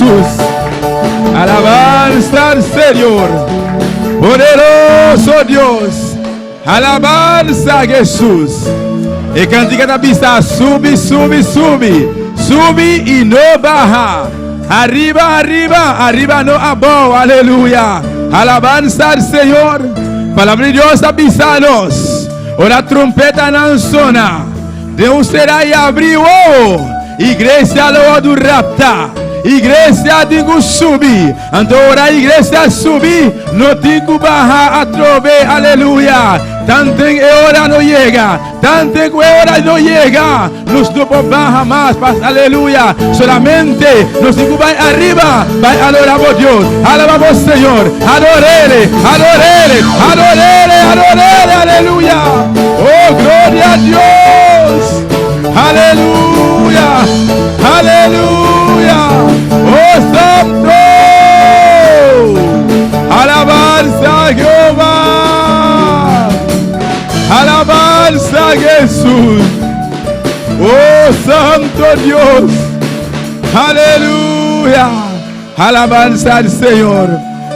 Jesús. Alabanza al Señor. Poderoso Dios. Alabanza a Jesús. E cantica da pista, sube, sube, sube. Sube y no baja. Arriba, arriba, arriba no abajo. Aleluya. Alabanza al Señor. Palabra de Dios avisanos. O la trompeta não sona. Deus será e abriu. Igreja lo do rapta. Igreja digo subir. Então ora a igreja subir. Não digo barra a trove. Aleluia. Tanto que hora não chega. Tanto que hora não chega. Nos duplo barra mais. Aleluia. Solamente nos digo vai arriba. Vai adorar a Deus. Alabamos o Senhor. Adorele. Adorele. Adorele. Adorele. Aleluia. Oh, glória a Deus. Aleluia. Aleluia. Oh, santo. Alabanza a Jehová. Alabanza a Jesús. Oh, santo Dios. Aleluya. Alabanza al Señor.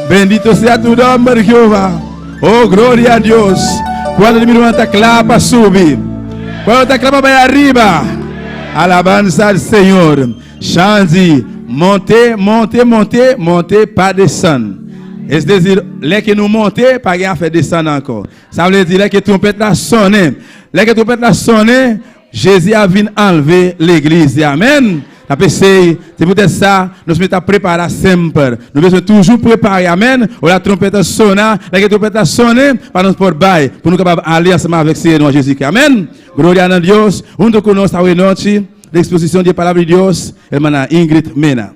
Bendito sea tu nombre, Jehová. Oh, gloria a Dios. Cuando el miró te clapa, sube. Cuando te clapa, va arriba. Alabanza al Señor. Chante, monter, monter, monter, monter, pas descendre. C'est-à-dire, les que nous montons, pas rien faire descendre encore. Ça veut dire que trompette a sonné. Les que trompette a sonné, Jésus a venu enlever l'église. Amen. C'est peut-être ça, nous sommes à préparer sempre. Nous devons toujours préparer. Amen. Ou la trompette a sonné, les que trompette a sonné, par notre porte-bail, pour nous capables aller ensemble avec Seigneur Jésus. Amen. Gloria a Dios. Junto con nosotros esta noche, la exposición de la palabra de Dios, hermana Ingrid Mena.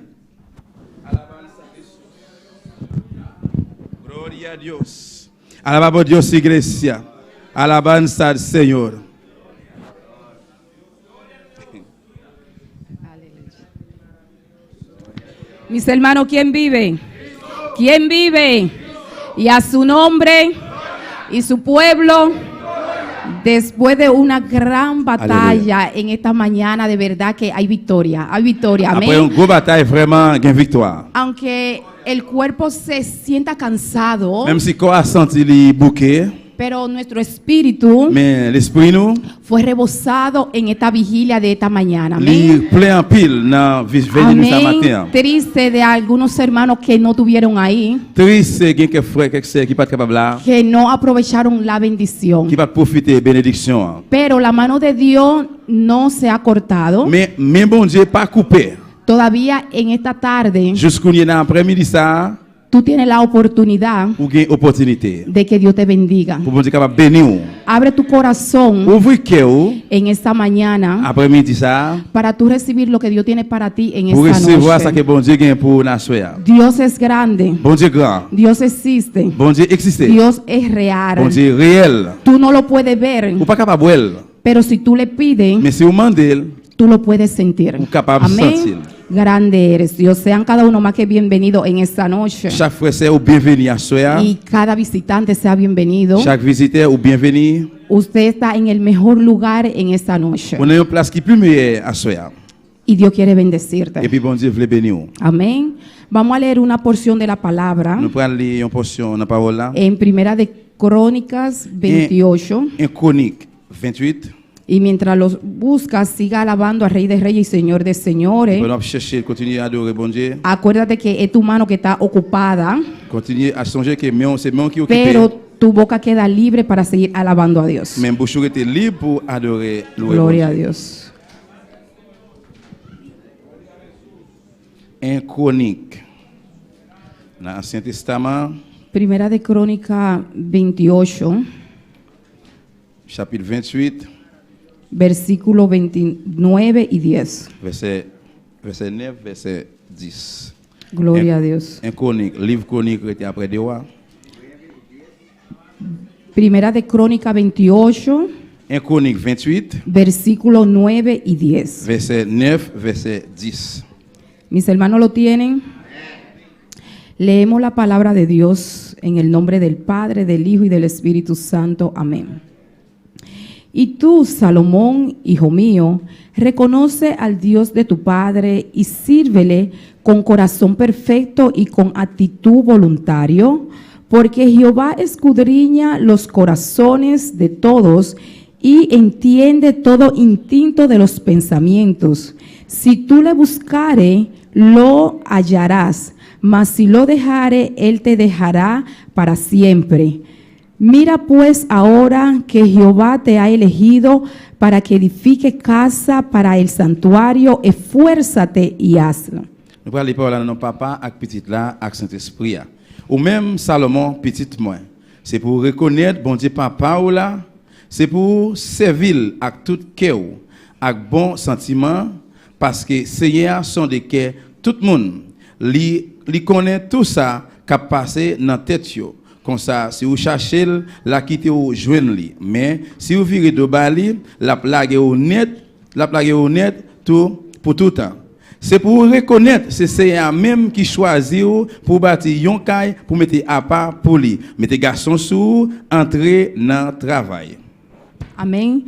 Gloria a Dios. Alabamos a Dios, iglesia. Alabanza al Señor. Mis hermanos, ¿quién vive? ¿Quién vive? Y a su nombre y su pueblo, después de una gran batalla en esta mañana, de verdad que hay victoria. Hay victoria. Amén. Après une grosse bataille, vraiment, il y a une victoire. Aunque el cuerpo se sienta cansado, Même si le corps a senti les bouquets, pero nuestro espíritu mais l'esprit nous, fue rebosado en esta vigilia de esta mañana. il Amén. plein en pile dans veille de ce matin. Triste de algunos hermanos que no tuvieron ahí, Triste, quelques frères, quelques sœurs qui pas capable là, que no aprovecharon la bendición. qui pas profiter de bénédiction. Pero la mano de Dios no se ha cortado. Mais bon Dieu pas coupé. Todavía en esta tarde, Jusqu'au après-midi ça, tú tienes la oportunidad ou gain opportunité. de que Dios te bendiga. Pour bon Dieu capable bénir. Abre tu corazón Ouvre cœur en esta mañana après-midi ça, para tú recibir lo que Dios tiene para ti en pour esta recevoir ça que noche. bon Dieu gagne pour la soirée. Dios es grande. Bon Dieu grand. Dios existe. Bon Dieu existe. Dios es real. Bon Dieu réel. Tú no lo puedes ver, Ou pas capable voir. pero si tú le pides, Mais si vous demandez, tú lo puedes sentir. ou capable Amén. sentir. Grande eres, Dios. Sean cada uno más que bienvenido en esta noche. Chaque frère c'est au bienvenu à soir. Y cada visitante sea bienvenido. Chaque visiteur au bienvenu. Usted está en el mejor lugar en esta noche. On a une place qui est plus meilleure à soir. Y Dios quiere bendecirte. Et puis bon Dieu veut bénir. Amén. Vamos a leer una porción de la palabra Nous prenons lire une portion dans la parole là. en Primera de Crónicas 28. En Chronique 28. Y mientras los buscas, siga alabando al Rey de Reyes y Señor de Señores. On va chercher, continuer à adorer bon Dieu. Acuérdate que es tu mano que está ocupada, Continuer à songer que c'est moi qui est occupé. pero tu boca queda libre para seguir alabando a Dios. Même bouche était libre pour adorer louer bon Gloria a Dieu. Dios. En Chronique. Dans l'Ancien Testament, Primera de Crónica 28, chapitre 28, versículo 29 y 10. verset 9, verset 10. Gloria a Dios. En Chronique, livre Chronique était après des rois. Primera de Crónica 28, En Chronique 28, versículo 9 y 10. verset 9, verset 10. Mis hermanos lo tienen. Leemos la palabra de Dios en el nombre del Padre, del Hijo y del Espíritu Santo. Amén. Y tú, Salomón, hijo mío, reconoce al Dios de tu padre y sírvele con corazón perfecto y con actitud voluntario, porque Jehová escudriña los corazones de todos y entiende todo instinto de los pensamientos. Si tú le buscare, lo hallarás, mas si lo dejare, él te dejará para siempre. Mira pues ahora que Jehová te ha elegido para que edifique casa para el santuario, esfuérzate y hazlo. Nous allons parler de nos papa avec petit là, avec Saint-Esprit. Ou même Salomon, petit moi. C'est pour reconnaître, bon Dieu, papa ou là, c'est pour servir avec tout cœur, avec bon sentiment, parce que Seigneur sont des cœurs, tout le monde, li connaît tout ça qui a passé dans la tête. Comme ça, si vous cherchez, la quitter ou joindre li. Mais si vous virez de bali, la plague est honnête, tout pour tout temps. C'est pour reconnaître, c'est Seigneur même qui choisit pour bâtir yon caille, pour mettre à part pour lui. Mettez garçon sous, entrer dans le travail. Amén.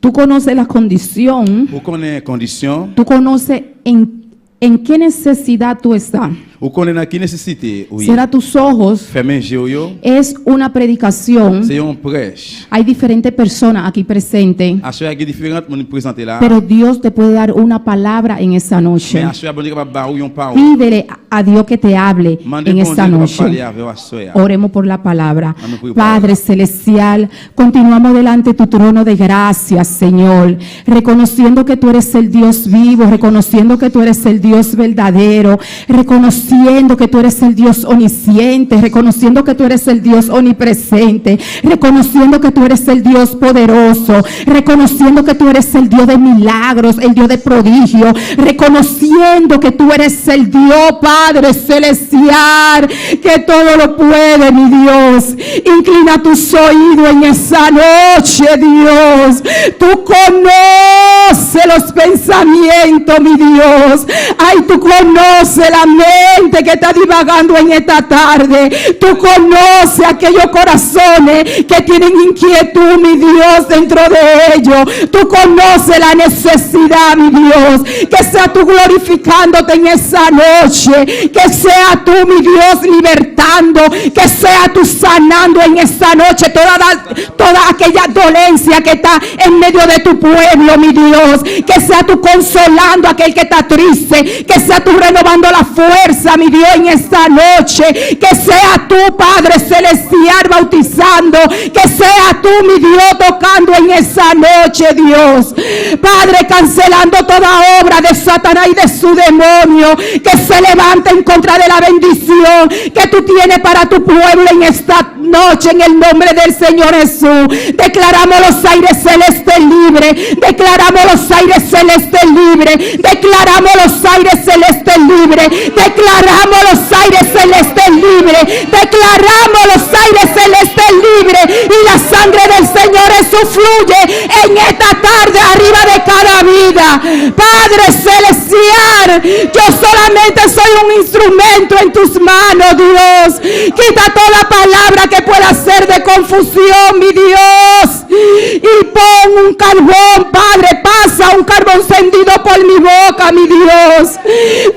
Tú conoces la condición, Vous connaissez les conditions, tú conoces en qué necesidad tú estás. vous connaissez qui nécessité, oui. Cierra tus ojos. Fermez les yeux, Es una predicación. c'est un prêche. Hay diferentes personas aquí presentes, À chaque fois, différentes nous présenter là. pero Dios te puede dar una palabra en esta Mais noche. à chaque fois, bon Dieu capable de une parole. Pídele a Dios que te hable Mandez en bon esta Dieu capable de noche. parler avec vous à soir. Oremos por la palabra. Amén, por Padre celestial, continuamos delante de tu trono de gracias, Señor, reconociendo que tú eres el Dios vivo, reconociendo que tú eres el Dios verdadero, reconociendo que tú eres el Dios omnisciente, reconociendo que tú eres el Dios omnipresente, reconociendo que tú eres el Dios poderoso, reconociendo que tú eres el Dios de milagros, el Dios de prodigio, reconociendo que tú eres el Dios, Padre celestial, que todo lo puede, mi Dios. Inclina tus oídos en esa noche, Dios. Tú conoces los pensamientos, mi Dios. Ay, tú conoces la mente que está divagando en esta tarde. Tú conoces aquellos corazones que tienen inquietud, mi Dios, dentro de ellos. Tú conoces la necesidad, mi Dios. Que sea tú glorificándote en esa noche. Que sea tú, mi Dios, libertando. Que sea tú sanando en esta noche toda aquella dolencia que está en medio de tu pueblo, mi Dios. Que sea tú consolando a aquel que está triste. Que sea tú renovando la fuerza, mi Dios, en esta noche. Que sea tú, Padre celestial, bautizando. Que sea tú, mi Dios, tocando en esa noche, Dios. Padre, cancelando toda obra de Satanás y de su demonio que se levanta en contra de la bendición que tú tienes para tu pueblo en esta noche, en el nombre del Señor Jesús. Declaramos los aires celestes libres. Declaramos los aires celestes libres. Declaramos los aires celestes libres. Declaramos los aires celestes libres. Declaramos los aires celestes libres. Y la sangre del Señor Jesús fluye en esta tarde arriba de cada vida. Padre celestial, yo solamente soy un instrumento en tus manos, Dios. Quita toda palabra que pueda ser de confusión, mi Dios. Y pon un carbón, Padre, pasa un carbón encendido por mi boca, mi Dios.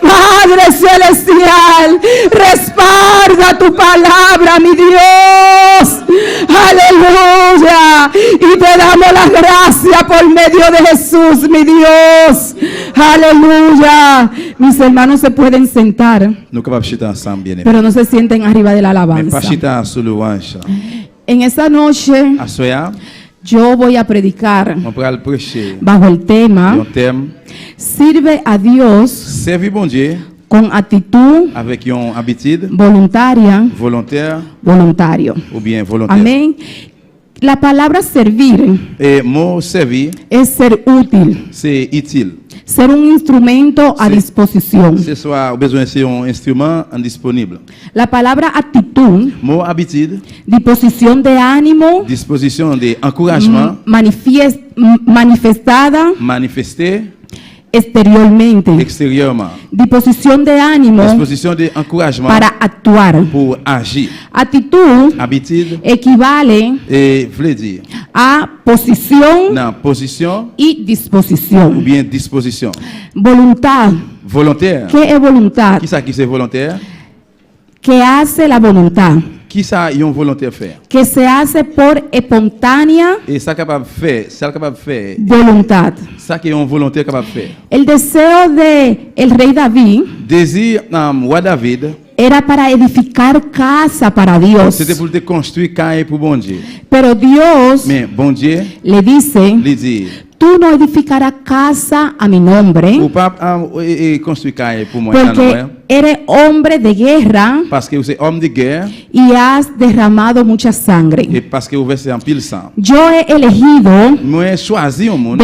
Padre celestial, respalda tu palabra, mi Dios. Aleluya. Y te damos las gracias por medio de Jesús, mi Dios. Aleluya. Mis hermanos se pueden sentar, Nous capables de chiter ensemble, bien aimé. pero no se sienten arriba de la Mais pas alabanza. chiter sous louange. En esta noche À soir, yo voy a predicar on pourra le prêcher. bajo el tema Un thème, sirve a Dios servir bon Dieu con actitud avec une habitude voluntaria, voluntario. ou bien volontaire. Amén. La palabra servir Et mot servir, es ser útil, c'est utile. ser un instrumento a Sí. disposición. Ce soit besoin c'est un instrument disponible. La palabra actitud, Mot habitude, disposición de ánimo, disposition de encouragement, manifestada, manifester, exteriormente. extérieurement. Disposición de ánimo Disposition d'encouragement para actuar. pour agir. Actitud Habitude equivale et veut dire a posición dans position y ou disposición. bien disposition. Voluntad. Volontaire. ¿Qué es voluntad? Qui ça qui c'est volontaire? ¿Qué hace la voluntad? Qui ça y un volontaire faire? Que se hace por espontánea Et ça capable faire, ça capable faire, voluntad. ça qui est un volontaire capable faire. El deseo de el rey David Désir roi David, era para edificar casa para Dios. c'était pour te construire caille pour bon Dieu. Pero Dios Mais bon Dieu, le dice, lui dit, tú no edificarás casa a mi nombre, ou pas construire caille pour moi, non, porque eres hombre de guerra parce que vous êtes homme de guerre y has derramado mucha et sangre. parce que vous versez en pile sang. Yo he elegido Moi choisi un monde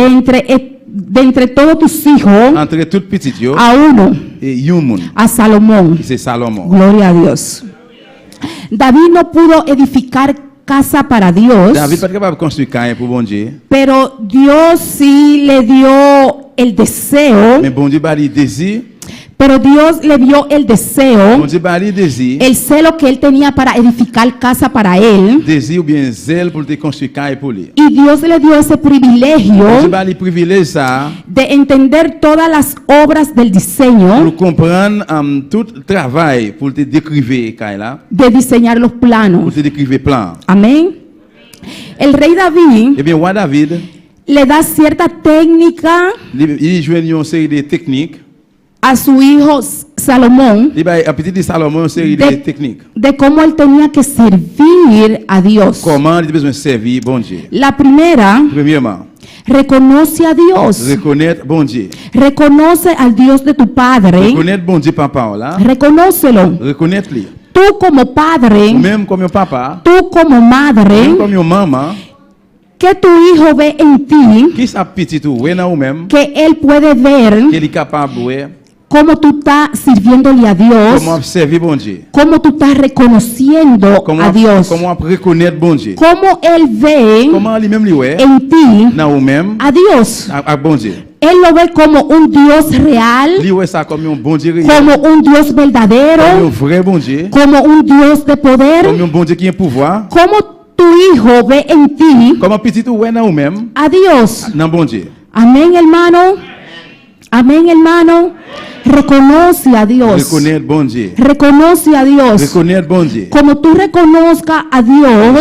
de entre todos tus hijos entre tout petit yo a uno, et un monde a Salomón. qui c'est Salomon. Gloria a Dios. David no pudo edificar casa para Dios, David pas capable de construire caille pour bon Dieu, pero Dios sí le dio el deseo, mais bon Dieu ba li désir, pero Dios le dio el bon deseo, Dieu ba li désir, el celo que él tenía para edificar casa para él, désir ou bien zèle pour te construire caille pour lui. y Dios le dio ese Bon Dieu privilegio ba li privilège ça de entender todas las obras del diseño, pour comprendre tout travail pour te décrire caille là, de diseñar los pour planos. te décrire plan. Amén. El rey David Eh bien roi David, le da cierta técnica il joue une série de techniques, a su hijo Salomón il ba à petit de Salomon une série de techniques. de cómo él tenía que servir a Dios. Comment il a besoin de servir bon Dieu. La primera, Premièrement, reconoce a Dios. reconnaître bon Dieu. Reconoce al Dios de tu padre. Reconnaître bon Dieu papa là. Reconócelo. Reconnaître lui. Tú como padre, Même comme un papa, tú como madre, même comme une maman, que tu hijo ve en ti, qui sa petit ou ouais ou même, que él puede ver qu'il est capable ouais, cómo tú estás sirviéndole a Dios, comment servir bon Dieu. cómo tú estás reconociendo a Dios, Comment reconnaître bon Dieu. cómo él ve Comment lui-même lui ouais, en ti na ou même a Dios. à bon Dieu. Él lo ve como un Dios real, Lui ouais ça comme un bon Dieu réel, como un Dios comme un verdadero, vrai bon Dieu, como un Dios de poder. comme un bon Dieu qui a un pouvoir. Como tu hijo ve en ti Comment petit ou ouais na ou même, a Dios. na bon Dieu. Amén, hermano. Amén, hermano. Reconoce a Dios. Reconnaître bon Dieu. Reconoce a Dios. Reconnaître bon Dieu. Como tú reconozcas a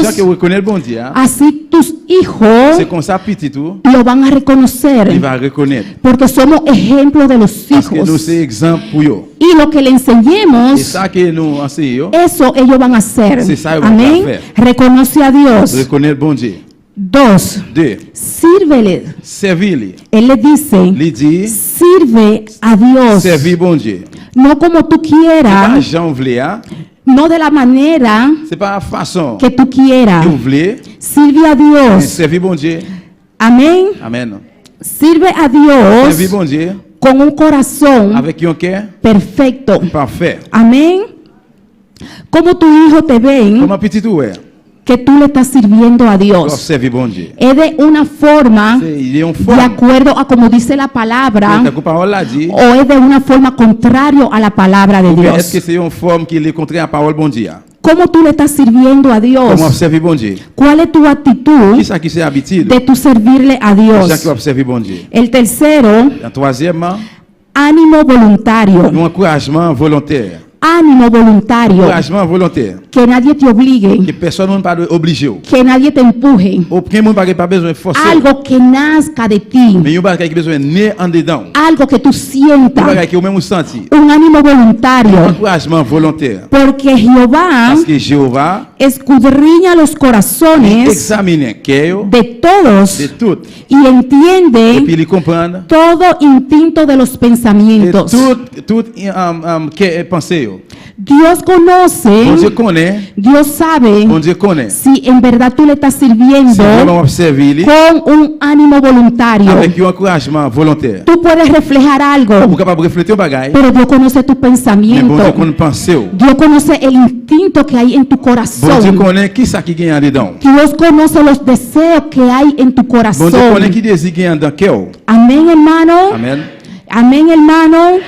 Chaque Dios, reconnaître bon Dieu, así tus hijos c'est comme ça petit tout, lo van a il reconocer. va reconnaître. Porque somos ejemplo de los Parce que nous hijos. c'est exemple pour eux. Y lo que le Et enseñemos, ça que nous enseignons, eso ellos van a hacer. C'est ça, ellos van a Amén. hacer. Reconoce a Dios. reconnaître bon Dieu. Dos, 2. sírvele. Servir-le. Él le dice, Il dit, sirve a Dios, servir bon Dieu. no como tú Pas quieras, Jean voulait, hein? no de la manera C'est pas la façon que tú quieras. que vous voulez. Sirve a Mais Dios. servir bon Dieu. Amén. Amen. Sirve a Servir Dios bon Dieu con un corazón avec un cœur perfecto. parfait. Amén. Como tu hijo te ven Comment petit ou ouais? que tú le estás sirviendo a Doit Dios. servir bon Dieu. Es de una forma Il est en de forme. acuerdo a como dice la palabra La parole l'a dit. o es de una forma contrario a la palabra de Ou bien est-ce que Dios. c'est une forme qui est contraire à la parole bon Dieu? ¿Cómo tú le estás sirviendo a Comment Dios? servir bon Dieu? ¿Cuál es tu Qui actitud ça qui c'est habitude? de tu servirle a Qui Dios? ça qui va servir bon Dieu? El tercero, En troisièmement, ánimo voluntario. un encouragement volontaire. Ánimo voluntario. Encouragement volontaire. Que nadie te Que obligue, personne ne pas obligé. que nadie te empuje. Aucun monde pas besoin de forcer. Algo que nazca de ti, Mais il y a qui besoin de né en dedans. algo que tú Il y a sientas, qui même senti. un ánimo voluntario. Encouragement volontaire. Porque Jehová Parce que Jéhovah escudriña los corazones examine cœur de todos de tout. y Et entiende puis il comprend todo instinto de los et pensamientos. tout pensée. Dios Bon Dieu conoce, connaît. Dios sabe Bon Dieu connaît. si en verdad tú le estás Si vraiment sirviendo observer con un ánimo voluntario. avec un encouragement volontaire. Tú puedes reflejar Vous algo, capable de refléter un bagage. pero Dios conoce tu Mais bon Dieu pensamiento. connaît pensée. Dios conoce el instinto que hay en tu Bon Dieu corazón. connaît qui ça qui gagne en dedans. Dios conoce los deseos que hay en tu Bon Dieu corazón. connaît qui désire gagne dans cœur. Amén, hermano. Amen. Amén, hermano.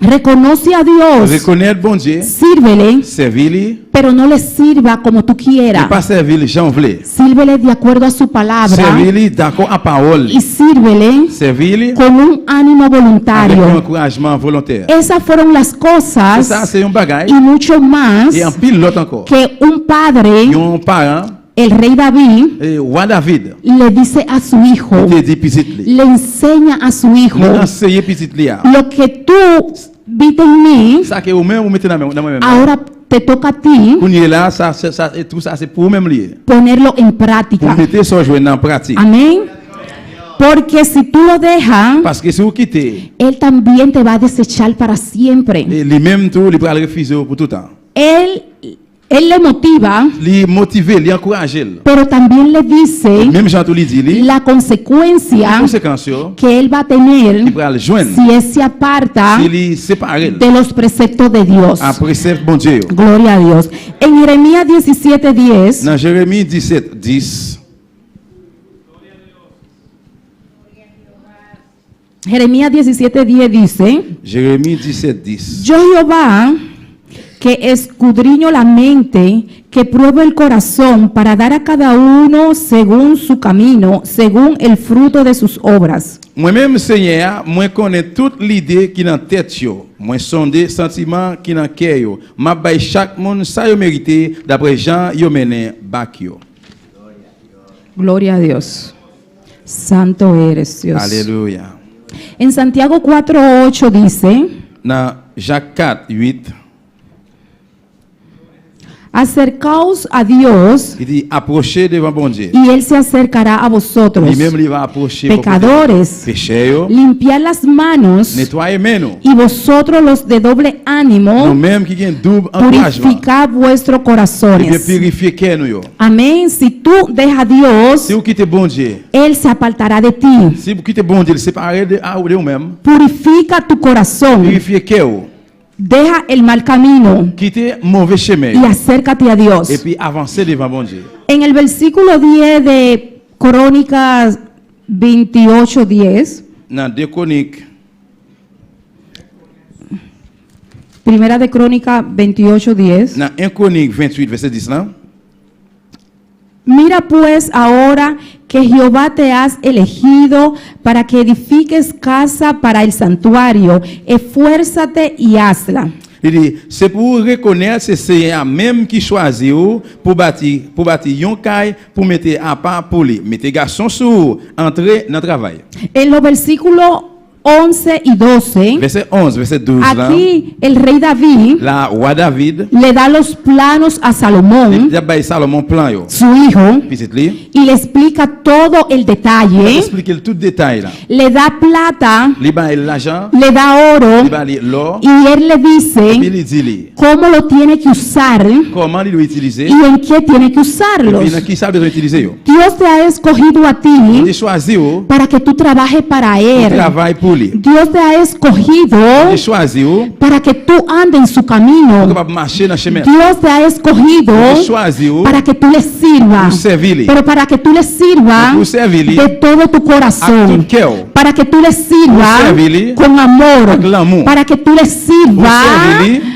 Reconoce a Dios. Reconnaître bon Dieu, Sírvele, servir-lui, pero no le sirva como tú et quieras. pas servir Jean voulait. Sírvele de acuerdo a su palabra Servir-lui d'accord à parole. y sírvele Servir-lui con un ánimo avec un voluntario. encouragement volontaire. Esas fueron las Et cosas ça, c'est un bagage. y mucho más Et en pile l'autre encore. que un padre, Ils ont un parent, el rey David, et roi David, le dice a su hijo, il te dit petit lui. le enseña a su hijo, Il enseigne petit lui. lo que tú viste en mí, Ça que vous-même, vous mettez dans la main. ahora te toca a ti Quand il est là, ça, et tout ça, c'est pour vous-même lié. ponerlo en Vous práctica. mettez ça jouer en pratique. Amén. Porque si tú lo dejas, Parce que si vous quittez, Él también te va a desechar para siempre. et lui-même tout, il va le refuser pour tout le temps. Él le motiva, Lui motiver, lui encourager. pero también le dice Même Jean tout lui dit, lui, la consecuencia conséquence, que Él va a tener il va le joindre. si Él se aparta Si lui sépare de los preceptos de Dios. après c'est bon Dieu. Gloria a Dios. En Jeremías 17:10, Dans Jérémie 17, 10, Jeremías 17:10 dice, Jérémie 17, 10. yo Jehová, que escudriño la mente, que pruebo el corazón para dar a cada uno según su camino, según el fruto de sus obras. Moi-même, Seigneur, moi connais toute l'idée qui dans tête yo. Moi sondé sentiment qui dans cœur yo. M'a bay chaque monde ça yo mérité d'après Jean yo mené bac yo. Gloria a Dios. Santo eres Dios. Alléluia. En Santiago 4:8 dice, Dans Jacques 4, 8, acercaos a Dios il dit approchez devant bon Dieu. y Él se acercará a vosotros. Lui-même il va approcher Pecadores, péché yo, limpiad las manos nettoyer main nous. y vosotros los de doble ánimo, Nous-mêmes qui gagne double encouragement. purificad vuestros Et bien corazones. purifier cœur nous yo. Amén. Si tú dejas a Dios, Si vous quittez bon Dieu, Él se apartará de ti. si vous quittez bon Dieu, séparez de vous-même, Purifica tu corazón. purifier cœur, Deja el mal camino quittez mauvais chemin. y acércate a Dios. Et puis avancer devant bon Dieu. En el versículo 10 de Crónicas 28:10, Dans 2 Chroniques, primera de Crónicas 28:10, dans 1 Chronique 28, verset 10 là, mira pues ahora que Jehová te has elegido para que edifiques casa para el santuario, esfuérzate y hazla. il dit, c'est pour reconnaître c'est Seigneur même qui choisit vous pour bâtir yon caille pour mettre à part pour lui. Mettez garçon sur entrer dans le travail. En los versículos 11 y 12, Verset 11, verset 12 là, aquí el rey David là, roi David, le da los planos a Salomón, il a baillé Salomon plan yo. su hijo, Petit lui, y le explica todo el il detalle, explique tout détail là. le da plata, Il baille l'argent, le da oro, il baille l'or, y él le puis dice il dit lui, cómo lo tiene que usar comment il doit utiliser, y en qué tiene que et usarlos. puis dans qui ça doit utiliser yo. Dios te ha escogido a Il ti choisit yo, para que tú trabajes para il Él. travaille pour lui. Dios te ha escogido Il choisit yo, para que tú andes en su camino. pour marcher dans le chemin. Dios te ha escogido Il choisit yo, para que tú le pour sirvas, servir lui. pero para que tú le sirvas Pour servir lui, de todo tu à tout corazón, cœur. para que tú le sirvas servirle con amor, avec l'amour. para que tú le Pour sirvas servir lui,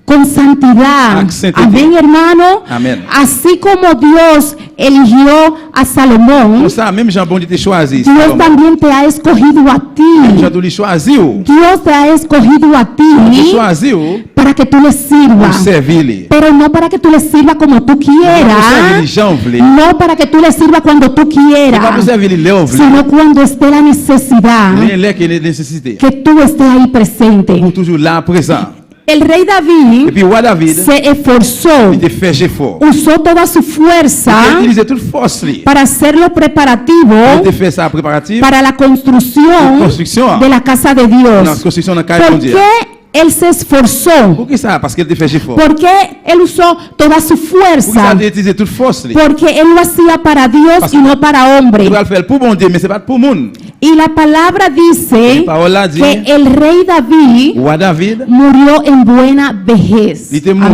con santidad. Avec sainteté. Amén, hermano. Amen. Así como Dios eligió a Salomón, comme ça, même Jean bon Dieu te choisi. Dios también te ha escogido a ti. Jean tout lui choisi yo, Dios te ha escogido a il ti choisi yo, para que tú le pour sirvas, servir lui. pero no para que tú le sirvas como tú Pas pour servir quieras, les gens voulaient. no para que tú le sirvas cuando tú Pas pour quieras, servir les gens voulaient. sino cuando esté la necesidad Mais là qu'il y a nécessité. que tú estés ahí presente. Pour toujours là présent. El rey Et David puis roi David, se esforzó, il te fait effort. usó toda su Il fuerza a utilisé toute force lui. para hacer los preparativos Il te fait ça préparatif para la construcción construction. de la casa de Dans la Dios. construction de la caille ¿Por mondiale. qué él se esforzó? Pourquoi ça? Parce qu'il te fait effort. ¿Por qué él usó toda su Pourquoi ça fuerza? a utilisé toute force lui? Porque él lo hacía para Dios y no para hombre. Il va le faire pour bon Dieu, mais c'est pas pour monde. Y la palabra dice La palabra dit, que el rey David roi David, murió en buena vejez. il était Amén.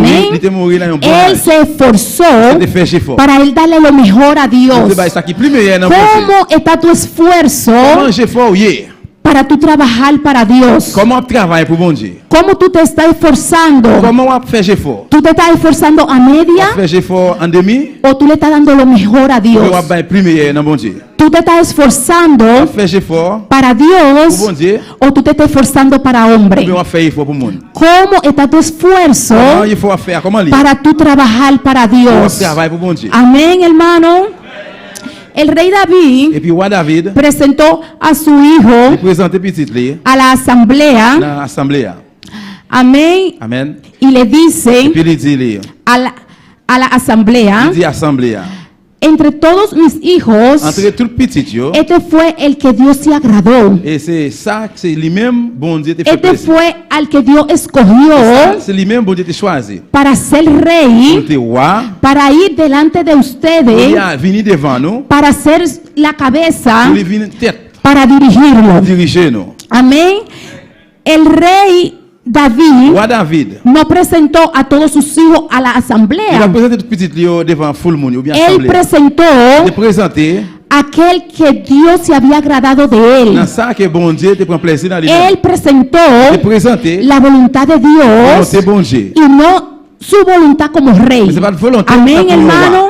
mort là en bon Él âge. se esforzó Il te fait effort. para él darle lo mejor a Dios. Il te fait ça qui plus meilleur dans le monde. ¿Cómo está tu esfuerzo Comment j'ai fort hier? para para tu trabajar para Dios? Comment on travaille pour bon Dieu? ¿Cómo tú te estás esforzando? Comment on fait effort? ¿Tú te estás esforzando a media On fait effort en demi? o tú le estás dando lo mejor a Ou Dios? on va plus meilleur dans bon Dieu? ¿Tú te estás esforzando On fait effort para Dios pour bon Dieu? o tú te estás esforzando para Ou hombre? bien on fait effort pour le monde? ¿Cómo está tu esfuerzo Comment il faut faire? Comment lire? para tu trabajar para On Dios? travaille pour bon Dieu. Amén, hermano. El rey David Et puis roi David, presentó a su il hijo présentait petit lui a la asamblea. dans l'assemblée. Amén. Amen. Y le Et dice puis il dit a la asamblea, il dit assemblée. entre todos mis hijos, Entre tout petit yo, este fue el que Dios se agradó. et c'est ça, c'est lui-même bon Dieu te fait Este plaisir. fue al que Dios Ça, escogió c'est lui-même bon Dieu te choisi. para ser Pour rey, te roi, para ir delante de il ustedes, a venu devant nous, para ser la cabeza, pour venir tête, para dirigirlo. diriger nous. Amén. El rey David Roi David, no presentó a todos sus hijos a la il a asamblea. présenté tout petit lui devant full monde ou bien Él assemblée. presentó Il a présenté aquel que Dios se había agradado de dans él. ça que bon Dieu te prend plaisir dans lui. Él presentó Il a présenté la voluntad de Dios c'est bon Dieu. y no su voluntad como rey. Mais c'est pas de volonté. Amén, pas pour le roi. hermano.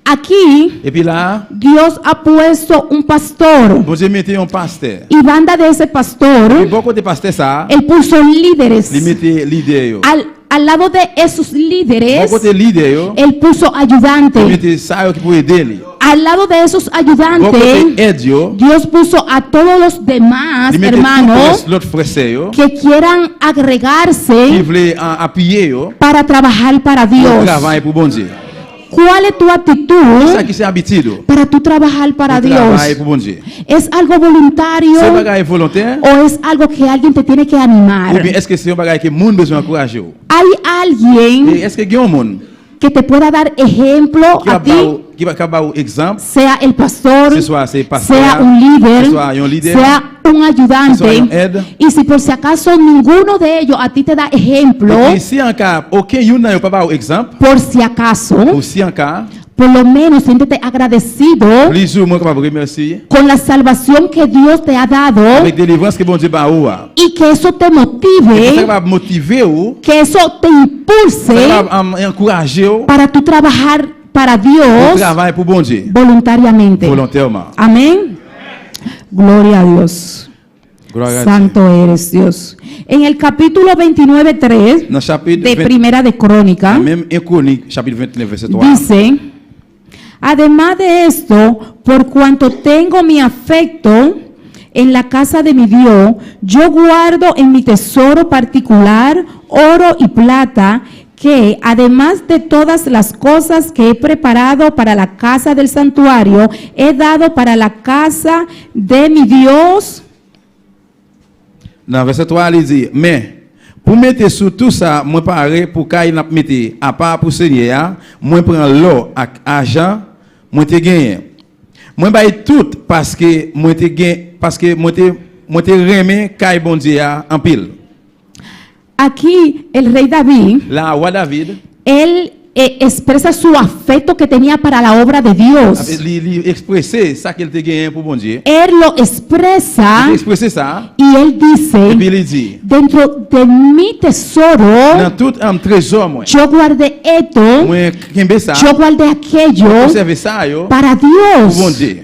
Aquí Et puis là, Dios ha puesto un pastor bon Dieu mettait un pasteur. y banda de ese Et pastor, beaucoup de pasteurs ça, él puso líderes. il mettait leader yo. Al lado de esos líderes, Beaucoup de leader yo, él puso il ayudantes. mettait ça yo qui pour aider lui. Al lado de esos Beaucoup ayudantes, de aide yo, Dios puso a todos los demás il mettait hermanos tout l'autre frère yo, que quieran qui agregarse voulait appuyer yo, para trabajar para pour Dios. travailler pour bon Dieu. ¿Cuál es tu C'est ça actitud qui c'est habitude. para tu trabajar para Pour travailler Dios? pour bon Dieu. ¿Es algo C'est un voluntario bagage volontaire o es algo que alguien te tiene que animar? ou bien est-ce que c'est un bagage que monde besoin encourager yo? ¿Hay alguien Et est-ce que il y a un monde que te pueda dar ejemplo qui a va ti? qui va un exemple, Sea el pastor, ce soit c'est pasteur, sea un líder, ce soit un leader, sea un que soit un ayudante. aide. Y si por si acaso ninguno de ellos a ti te da ejemplo, Et si en cas aucun yon n'a pas un exemple, por si acaso, ou si en cas, por lo menos siéntete agradecido les jours moi capable remercier con la salvación que Dios te ha dado avec délivrance que bon Dieu ba ou. y que eso te Ça motive, va motiver ou, que eso te ça impulse va encourager ou para tu trabajar para pour Dios travailler pour bon Dieu voluntariamente. volontairement. Amén. Gloria a Dios. Gloire à Dieu. Santo eres Dios. En el capítulo 29:3 Dans chapitre de 20, Primera de Crónica, même un Chronique chapitre 29 verset 3. dice, además de esto, por cuanto tengo mi afecto en la casa de mi Dios, yo guardo en mi tesoro particular oro y plata, que además de todas las cosas que he preparado para la casa del santuario, he dado para la casa de mi Dios. Dans verset 3 il dit mais pour mettre sur tout ça moi paré pour qu'il n'a mettre à part pour Seigneur, moi prend l'or avec argent, moi te gagné. Moi bail tout parce que moi te gagné parce que moi te remet caille bon Dieu en pile. Aquí el rey David, Là roi David él expresa su afecto que tenía para la obra de Dios. il expressé ça qu'il te gagné pour bon Dieu. Él lo expresa Il expressé ça y él et dice, puis il dit dentro de mi tesoro, dans tout un trésor moi yo guardé esto, moi kembe ça yo guardé aquello conserver ça yo para pour bon Dios. Dieu.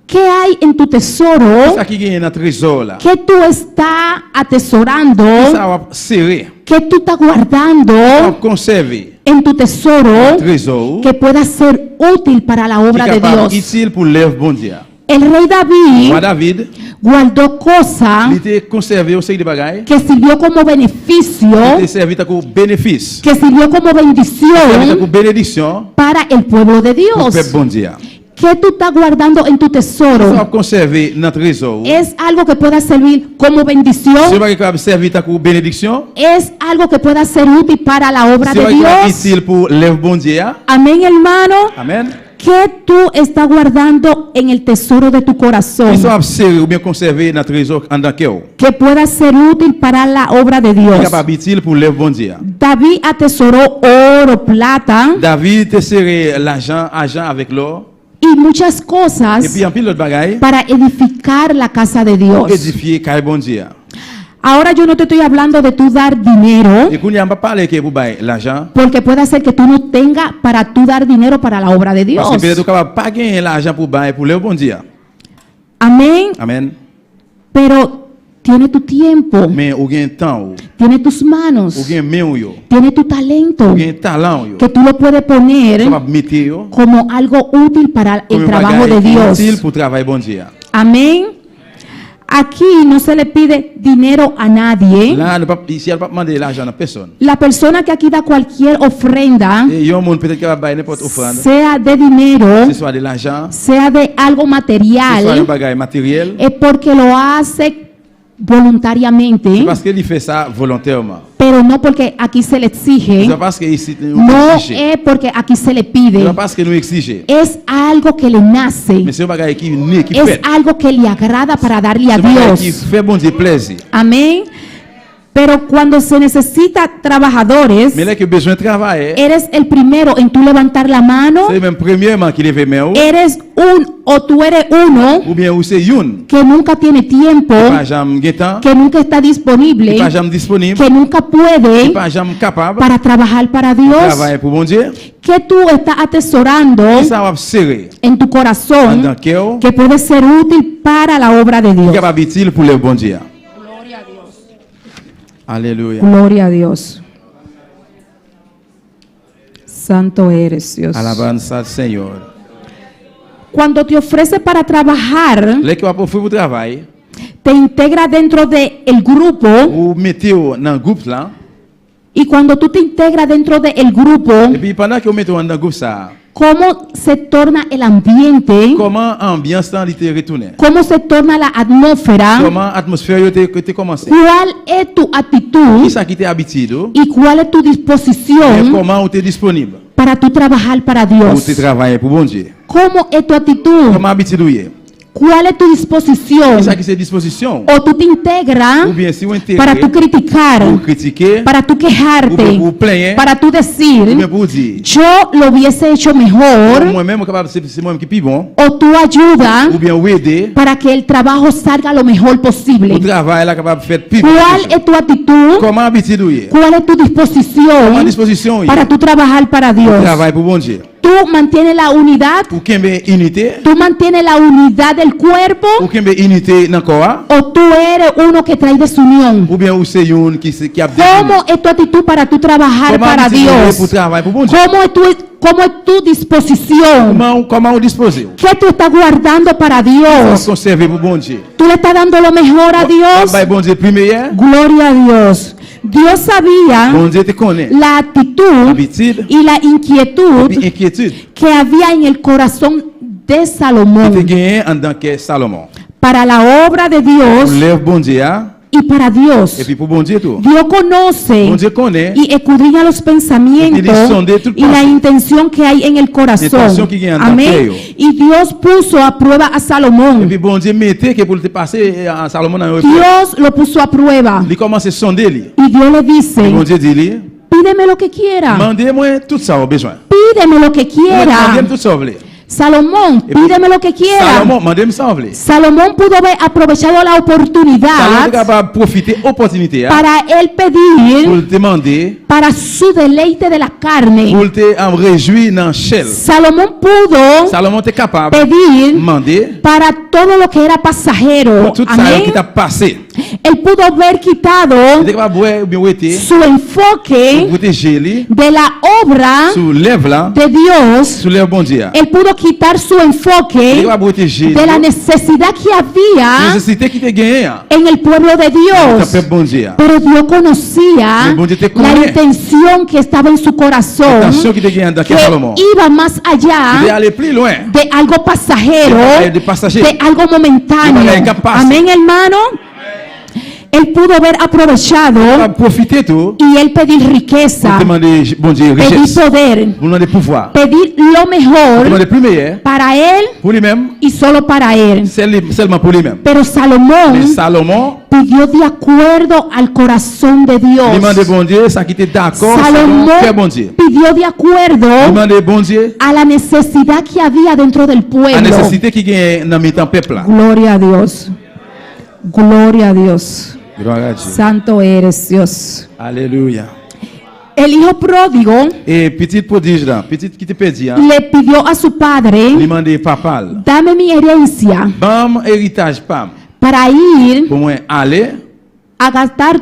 ¿Qué hay en tu tesoro Ça qui gagne dans trésor là. que tú estás atesorando, Ça va serrer, que tú estás va guardando conserver en tu tesoro trésor que pueda ser útil para la qui obra est de capable Dios? utile pour l'œuvre bon Dieu. El rey Roi David David, guardó cosas il était conservé au sein de bagailles, que sirvió como beneficio, il était servi comme bénéfice, que sirvió como servi bendición comme bénédiction para el pueblo de pour le Dios. peuple bon Dieu. ¿Qué tú estás guardando en tu Ça va tesoro? conserver notre trésor. ¿Es algo que pueda servir como C'est bendición? pas capable servir comme bénédiction, ¿Es algo que pueda ser útil para la obra c'est de pas capable Dios? utile pour l'œuvre bon Dieu. Amén, hermano. Amen. ¿Qué tú estás guardando en el tesoro de tu corazón? Ils sont serrer ou bien conserver notre trésor en dans cœur. Que pueda ser útil para la obra de Qui est Dios. capable utile pour l'œuvre bon Dieu. David atesoró oro, plata David te serré l'argent avec l'or. y muchas Et cosas puis en pile l'autre bagaille, para edificar la casa de pour Dios. édifier caille bon Dieu. Ahora yo no te estoy hablando de tú dar dinero, Et qu'on y a pas parlé que pour bailler l'argent, porque puede ser que tú no tengas para tú dar dinero para la obra de Dios. parce que peut-être capable pas gagner l'argent pour bailler pour le bon Dieu. Amén. Amen. Pero tiene tu tiempo, Mais ou gain temps, tiene tus manos, ou gain main yo, tiene tu talento, ou gain talent yo. que tú lo puedes poner Capable mettre yo como algo útil para el comme un trabajo de bagage Dios. utile pour travailler bon Dieu. Amén. Aquí no se le pide dinero a nadie. Là, ici, elle pas demander l'argent à personne. La persona que aquí da cualquier ofrenda, Et il y a un monde peut-être capable bailler n'importe offrande, sea de dinero, que ce soit de l'argent, sea de algo que ce soit un material, bagage matériel, es porque lo hace voluntariamente, parce qu'il fait ça volontairement. pero no porque aquí se le exige, C'est parce que ici nous no exige. es porque aquí se le C'est pide, parce que nous exige. es algo que le nace, Mais c'est un bagage qui naît, qui es fait. algo que le agrada para darle a C'est un bagage qui Dios. fait bon Dieu plaisir. Amén. Pero cuando se necesita trabajadores, Mais là que besoin de travailler, eres el primero en tú levantar la mano, c'est même premièrement qu'il lève main eres tú eres uno ou bien ou c'est une que nunca tiene tiempo, pas jamais temps, que nunca está disponible, pas jamais disponible, que nunca puede pas jamais capable para trabajar para de Dios, travailler pour bon Dieu. que tú estás atesorando Et ça va serrer en tu en corazón, dans cœur, que puede ser útil para la obra de Dios. capable utile pour le bon Dieu. Alléluia. Gloria a Dios. Santo eres, Dios. Alabanza al Señor. Cuando te ofrece para trabajar, Les qui va pour faire le travail, te integra dentro del grupo, ou mettez dans le groupe là, y cuando tú te integras dentro del grupo, et puis pendant que vous mettez dans le groupe ça, ¿cómo se torna el ambiente? comment ambiance là était retourné? ¿Cómo se torna la atmósfera? Comment atmosphère était commencé? ¿Cuál es tu Qui actitud ça qui était habitué? y cuál es tu Et disposición comment vous êtes disponible para tu trabajar para pour Dios? te travailler pour bon Dieu? ¿Cómo es tu actitud? Comment habitué vous êtes? ¿Cuál es tu Qui disposición? ça qui c'est disposition? ¿O tú te integras Ou bien si vous para tu intéressez criticar, pour critiquer, para tu ou bien quejarte, pour plaindre, para tu ou bien decir, pour dire, yo lo hubiese hecho mejor, moi-même capable c'est moi qui plus bon, o tú ayudas ou bien ou aider para que el trabajo salga lo mejor pour posible? travailler là capable de faire plus. ¿Cuál es tu actitud? Comment habitué vous êtes? ¿Cuál es tu Comment disposición disposition vous para êtes? tu trabajar para Dios? Travail pour bon Dieu. ¿Tú mantienes la unidad? Pour qu'il y ait unité, ¿Tú mantienes la unidad del cuerpo? pour qu'il y ait unité dans le corps, ¿O tú eres uno que trae desunión? ou bien ou c'est une qui a ¿Cómo es tu actitud para tu trabajar Comment para habitué vous êtes pour Dios? travailler pour bon Dieu? ¿Cómo es tu disposición? Comment vous disposez? ¿Qué tú estás guardando para Comment Dios? conserver pour bon Dieu? ¿Tú le estás dando lo mejor a Dios? Bye bon Dieu plus meilleur. Gloria a Dios. Dios sabía Bon Dieu te connaît. la actitud Habitude y la inquietud et inquiétude que había en el corazón de te Salomón gagné en tant que Salomon. para la obra de Pour Dios lève bon Dieu hein, y para Dios. et puis pour bon Dieu tout. Dios conoce Bon Dieu connaît y escudriña los pensamientos sonde tout y la paso. intención que hay en el corazón. Intención que hay en Amén. el Y Dios puso a prueba a Et Salomón. puis bon Dieu mettait que pour te passer à Salomon dans le Dios lo puso a prueba. il commence à sonder lui. Y Dios le dice, Bon Dieu dit lui, pídeme lo que quiera. demandez-moi tout ça au besoin. Pídeme lo que quiera. Demandez-moi tout ça au voulez. Salomón, puis, pídeme lo que quiera. Salomon, demandez-moi ça au voulez. Salomón pudo haber aprovechado la Salomon est oportunidad capable de profiter opportunité hein, para él pour pedir le demander, para su deleite de la carne. pour te réjouir dans Shell. Salomón pudo Salomon est capable de pedir demander para todo lo que era pasajero. pour tout ça Amén. qui t'a passé. Él pudo haber quitado Il est capable de boire ou bien ouéter, su enfoque pour te geler, de la obra sous lèvre là, de Dios. sous lèvre bon Dieu. Él pudo quitar su Il est enfoque capable de te geler, de la necesidad que había nécessité qui te gagne, en el pueblo de t'as Dios. fait bon Dieu. Pero Dios conocía Pero bon Dieu te la connaît. intención que estaba en su corazón, Attention qui te gagne dans que quel Salomon. iba más Il est allá aller plus loin. de algo pasajero, De passager. de algo momentáneo. De manera incapaz. Amén, hermano. él pudo haber aprovechado va profiter tout y él pedir pour riqueza, demander bon Dieu pedir richesse, poder, pour demander pouvoir, pedir lo pour mejor demander plus meilleur para él pour lui-même, y solo para él. seulement pour lui-même. Pero Mais Salomón Salomon, pidió de acuerdo al corazón de il demandait Dios. bon Dieu, ça qui était d'accord selon le cœur bon Dieu. Salomón pidió de Il acuerdo demandait bon Dieu a la necesidad que había dentro del la pueblo. nécessité qui gagne dans le peuple là. Gloria a Dios. Gloria a Dios. Gloire à Dieu. Santo eres Dios. Alléluia. El hijo pródigo Et petit prodige là, petit qui te perdu, hein, le pidió a su il padre, demandait papa, là, dame mi herencia bam héritage pam, para ir pour moi aller, a gastar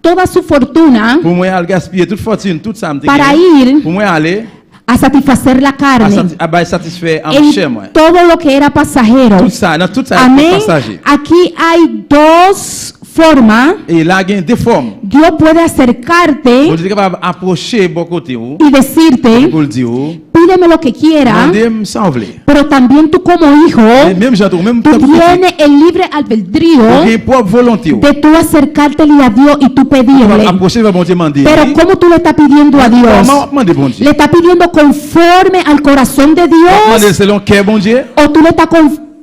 toda su fortuna pour moi aller gaspiller toute fortune, toute ça me para gagné. ir Pour moi aller a satisfacer la à carne satisfaire en chez moi. en todo lo que era pasajero. Tout ça, dans tout ça, Amén. passager. Aquí hay dos formas. Et là, il y a des formes. Dios puede Vous acercarte êtes capable d'approcher bon côté où, y decirte, pour le dire, pídeme lo que quiera, demandez sans vouloir. pero también tú como hijo, Et même gens, même tú temps, vous tienes el libre albedrío avez propre volonté. Vous de tú acercártele a Dios y tú pedirle. approchez le bon Dieu, demander. Pero ¿cómo tú le estás pidiendo a Dios? Comment demander bon Dieu? ¿Le estás pidiendo conforme al corazón de Demander Dios? selon cœur bon Dieu, ¿O tú le estás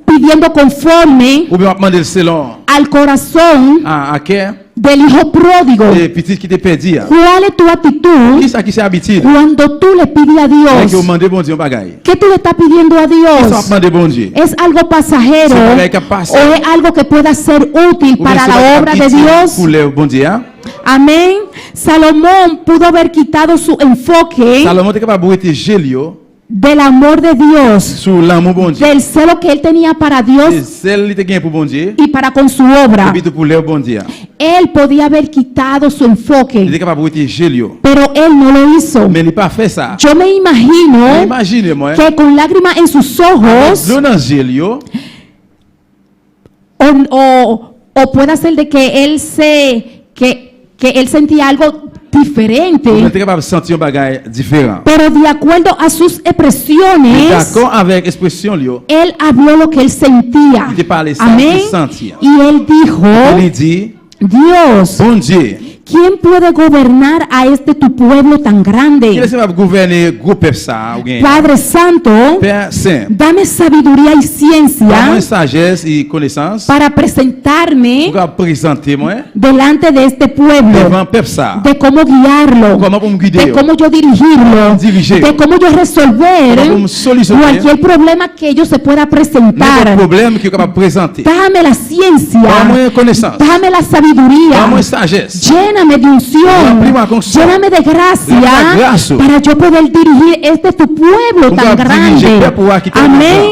pidiendo conforme ou bien demander selon al corazón à cœur del hijo pródigo? et petit qui te perdu. ¿Cuál es tu Qui actitud ça qui c'est habitude? cuando tú le pides a Et que vous Dios? demandez bon Dieu un bagaille. ¿Qué tú le estás pidiendo a Qui ça Dios? demander bon Dieu? ¿Es algo pasajero C'est pareil que passe. o es algo que pueda ser útil Ou bien para c'est la pas obra de habitude Dios? pour le bon Dieu. Hein? Amén. Salomón pudo haber quitado su enfoque Salomon était capable de être gélio del amor de Dios, sur l'amour bon Dieu. del celo que él tenía para Et Dios celle qui était pour bon Dieu, y para con su obra. et puis tout pour le bon Dieu. Él podía haber quitado su Il enfoque, était capable de être gélio. pero él no lo hizo. Mais il n'a pas fait ça. Yo me imagino Imaginez-moi, que con lágrimas en sus ojos, l'eau dans gélio, o puede ser de que él que él sentía algo il diferente, était capable de sentir un bagage différent. pero de acuerdo a sus expresiones, D'accord avec l'expression, Lio, él habló lo que él sentía. il te parlait ça, Amén. il sentit. Y él dijo, Il dit, Dios, bon Dieu, ¿quién puede gobernar a este tu pueblo tan qui grande? est capable de gouverner gros peuple ça, ou bien Padre Santo, Père Saint, dame sabiduría y vraiment ciencia sagesse et connaissance, para presentarme pour présenter moi delante de este pueblo, devant peuple ça. de cómo guiarlo, Comment pour me de guider, cómo yo dirigirlo, Diriger. de cómo yo resolver comment pour me solutionner cualquier problema que ellos se pueda n'importe presentar. problème qui est capable de présenter. Dame la ciencia, Vraiment connaissance, dame la sabiduría, vraiment sagesse. lléname de unción, Remplis-moi con unción. lléname de Dame la gracia gracia. para yo poder dirigir este tu pueblo Pour tan pouvoir diriger, grande. pour pouvoir quitter le Amén.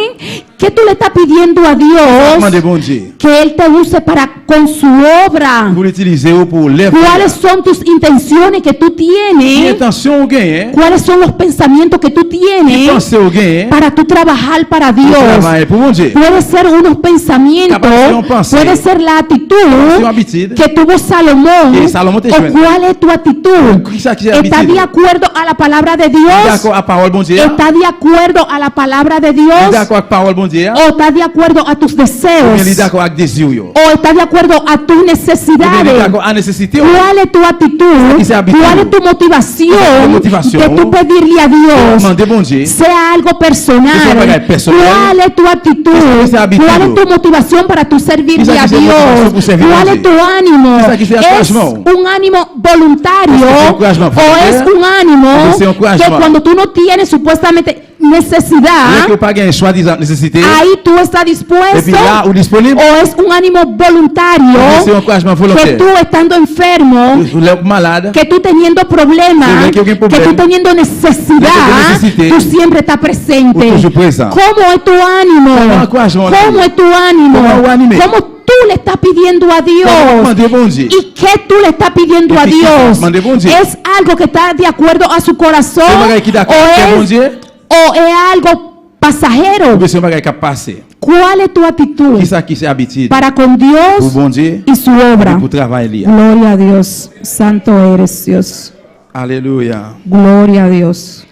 ¿Qué tú le estás pidiendo a Demandez Dios? bon Dieu Que Él te use para con su obra. pour l'utiliser ou pour l'œuvre. ¿Cuáles son tus intenciones que tú Quelle tienes? intention au gain, ¿Cuáles son los pensamientos que tú tienes pensez au gain, para tú trabajar para pour Dios? travailler pour bon Dieu. Puede ser unos pensamientos, Capacidad de pensar. puede ser la Son actitud habitude. que tuvo Salomón. Que Salomón te ¿O suena. cuál es tu actitud? Quizá que ¿Está habitude. de acuerdo a la palabra de Dios? D'accord à parole bon Dieu. ¿Está de acuerdo a la palabra de Dios? D'accord à parole bon Dieu. ¿O está de acuerdo a tus Ou bien deseos? d'accord avec désir yo. ¿O está de acuerdo a tus Ou bien necesidades? d'accord à nécessité. ¿Cuál es tu actitud? Esa actitud. ¿Cuál es tu motivación Motivación. de tú pedirle a Dios? Demander bon Dieu. Sea algo Esa personal. es personal. ¿Cuál es tu actitud? Esa actitud. ¿Cuál es tu motivación para tú servirle Esa a que sea motivación Dios? por servir a ¿Cuál es Dios. tu ánimo? Esa que sea ¿Es encouragement. un ánimo voluntario Esa que sea encouragement o es voluntario. un ánimo Esa que sea que encouragement. cuando tú no tienes supuestamente Là necesidad, que pas gain soi-disant nécessité. ahí tú estás Et puis dispuesto? là ou disponible. ¿O es un ánimo voluntario C'est un encouragement que volontaire. tú estando enfermo, Le malade. que tú teniendo problemas, Sí, que hay que problema. tú teniendo necesidad, necesite. tú siempre estás presente? Ou toujours présent. ¿Cómo es tu ánimo? Comment encouragement là? ¿Cómo es tu ánimo? Comment animé? ¿Cómo tú le estás pidiendo a Comment Dios? demander bon Dieu. ¿Y qué tú le estás pidiendo ¿Y a qué Dios? demander bon Dieu? ¿Es algo que está de acuerdo a su corazón? C'est un bagage qui d'accord avec bon Dieu. ¿O es algo pasajero? Ou bien c'est un bagage qui a passé. ¿Cuál es tu actitud Qui ça qui c'est habitude para con pour Dios bon Dieu y su obra? pour travailler. Gloria a Dios, santo eres Dios. Alléluia. Gloria a Dios,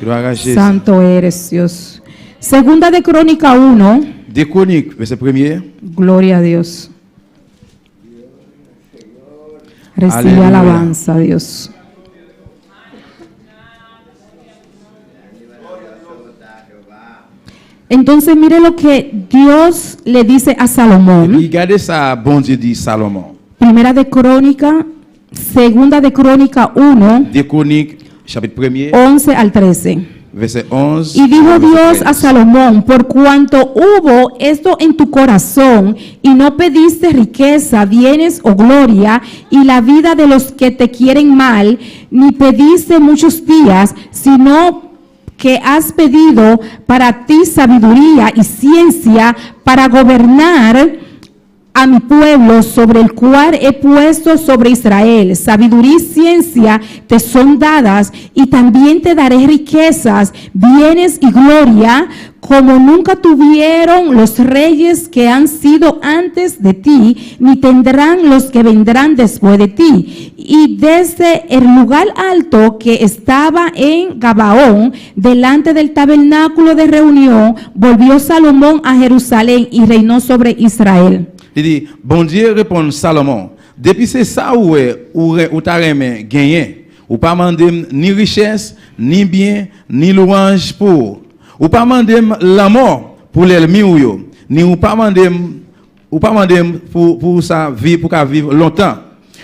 Gloire à Jésus. santo eres Dios. Segunda de Crónica 1, Des Chroniques, verset 1er. gloria a Dios. Recibe Aleluya. alabanza, Dios. Entonces mire lo que Dios le dice a Et Salomón. puis regardez ça, bon Dieu dit Salomon. Primera de Crónica, segunda de Crónica 1, Des Chroniques, chapitre 1er, 11 al 13. verset 11. Y dijo verset Dios 13. a Salomón, por cuanto hubo esto en tu corazón y no pediste riqueza, bienes o gloria y la vida de los que te quieren mal, ni pediste muchos días, sino que has pedido para ti sabiduría y ciencia para gobernar a mi pueblo sobre el cual he puesto sobre Israel. Sabiduría y ciencia te son dadas y también te daré riquezas, bienes y gloria como nunca tuvieron los reyes que han sido antes de ti, ni tendrán los que vendrán después de ti. Y desde el lugar alto que estaba en Gabaón, delante del tabernáculo de reunión, volvió Salomón a Jerusalén y reinó sobre Israel. Il dit, bon Dieu répond Salomon, depuis c'est ça ou t'as aimé gagner, ou pas mandé ni richesse, ni bien, ni louange pour, ou pas mandé la mort pour l'ennemi ou yo, ni ou pas mandé pour ça vivre, pour qu'à vivre longtemps.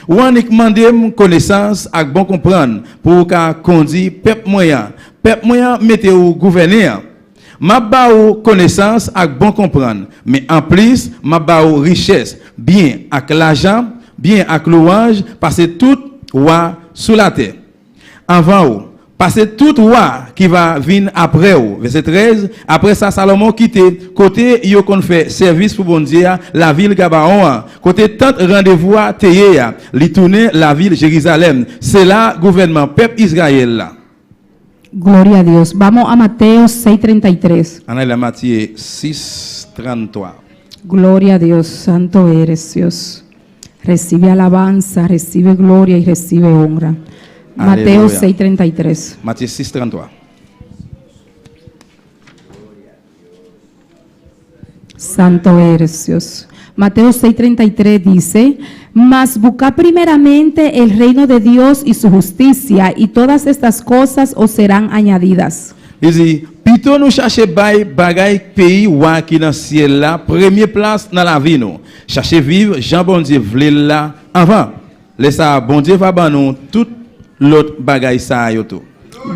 Ou on demandé connaissance avec bon comprendre pour qu'à conduire peuple moyen mettez ou gouverner. Ma ba ou connaissance avec bon comprendre, mais en plus, ma ba ou richesse, bien avec l'argent, bien avec louange, parce que tout roi sous la terre. Avant ou, parce que tout roi qui va venir après ou. Verset 13, après ça, Salomon quitté, côté yo qu'on fait service pour bon Dieu, la ville Gabaon, côté tant rendez-vous à Théé, li tourner la ville Jérusalem. C'est là gouvernement peuple Israël là. Gloria a Dios. Vamos a Mateo 6:33. On a la Matthieu 6:33. Gloria a Dios, santo eres Dios. Recibe alabanza, recibe gloria y recibe honra. Mateo Aleluya. 6:33. Matthieu 6:33. Santo eres Dios. Mateo 6:33 dice, mas buscad primeramente el reino de Dios y su justicia, y todas estas cosas os serán añadidas. Il dit, plutôt nous chercher bagay pays wa qui dans ciel là, première place dans la vie nous. Chercher vivre Jean bon Dieu vle là avant. Laisse ça bon Dieu va ban nous tout l'autre bagay ça yo tout.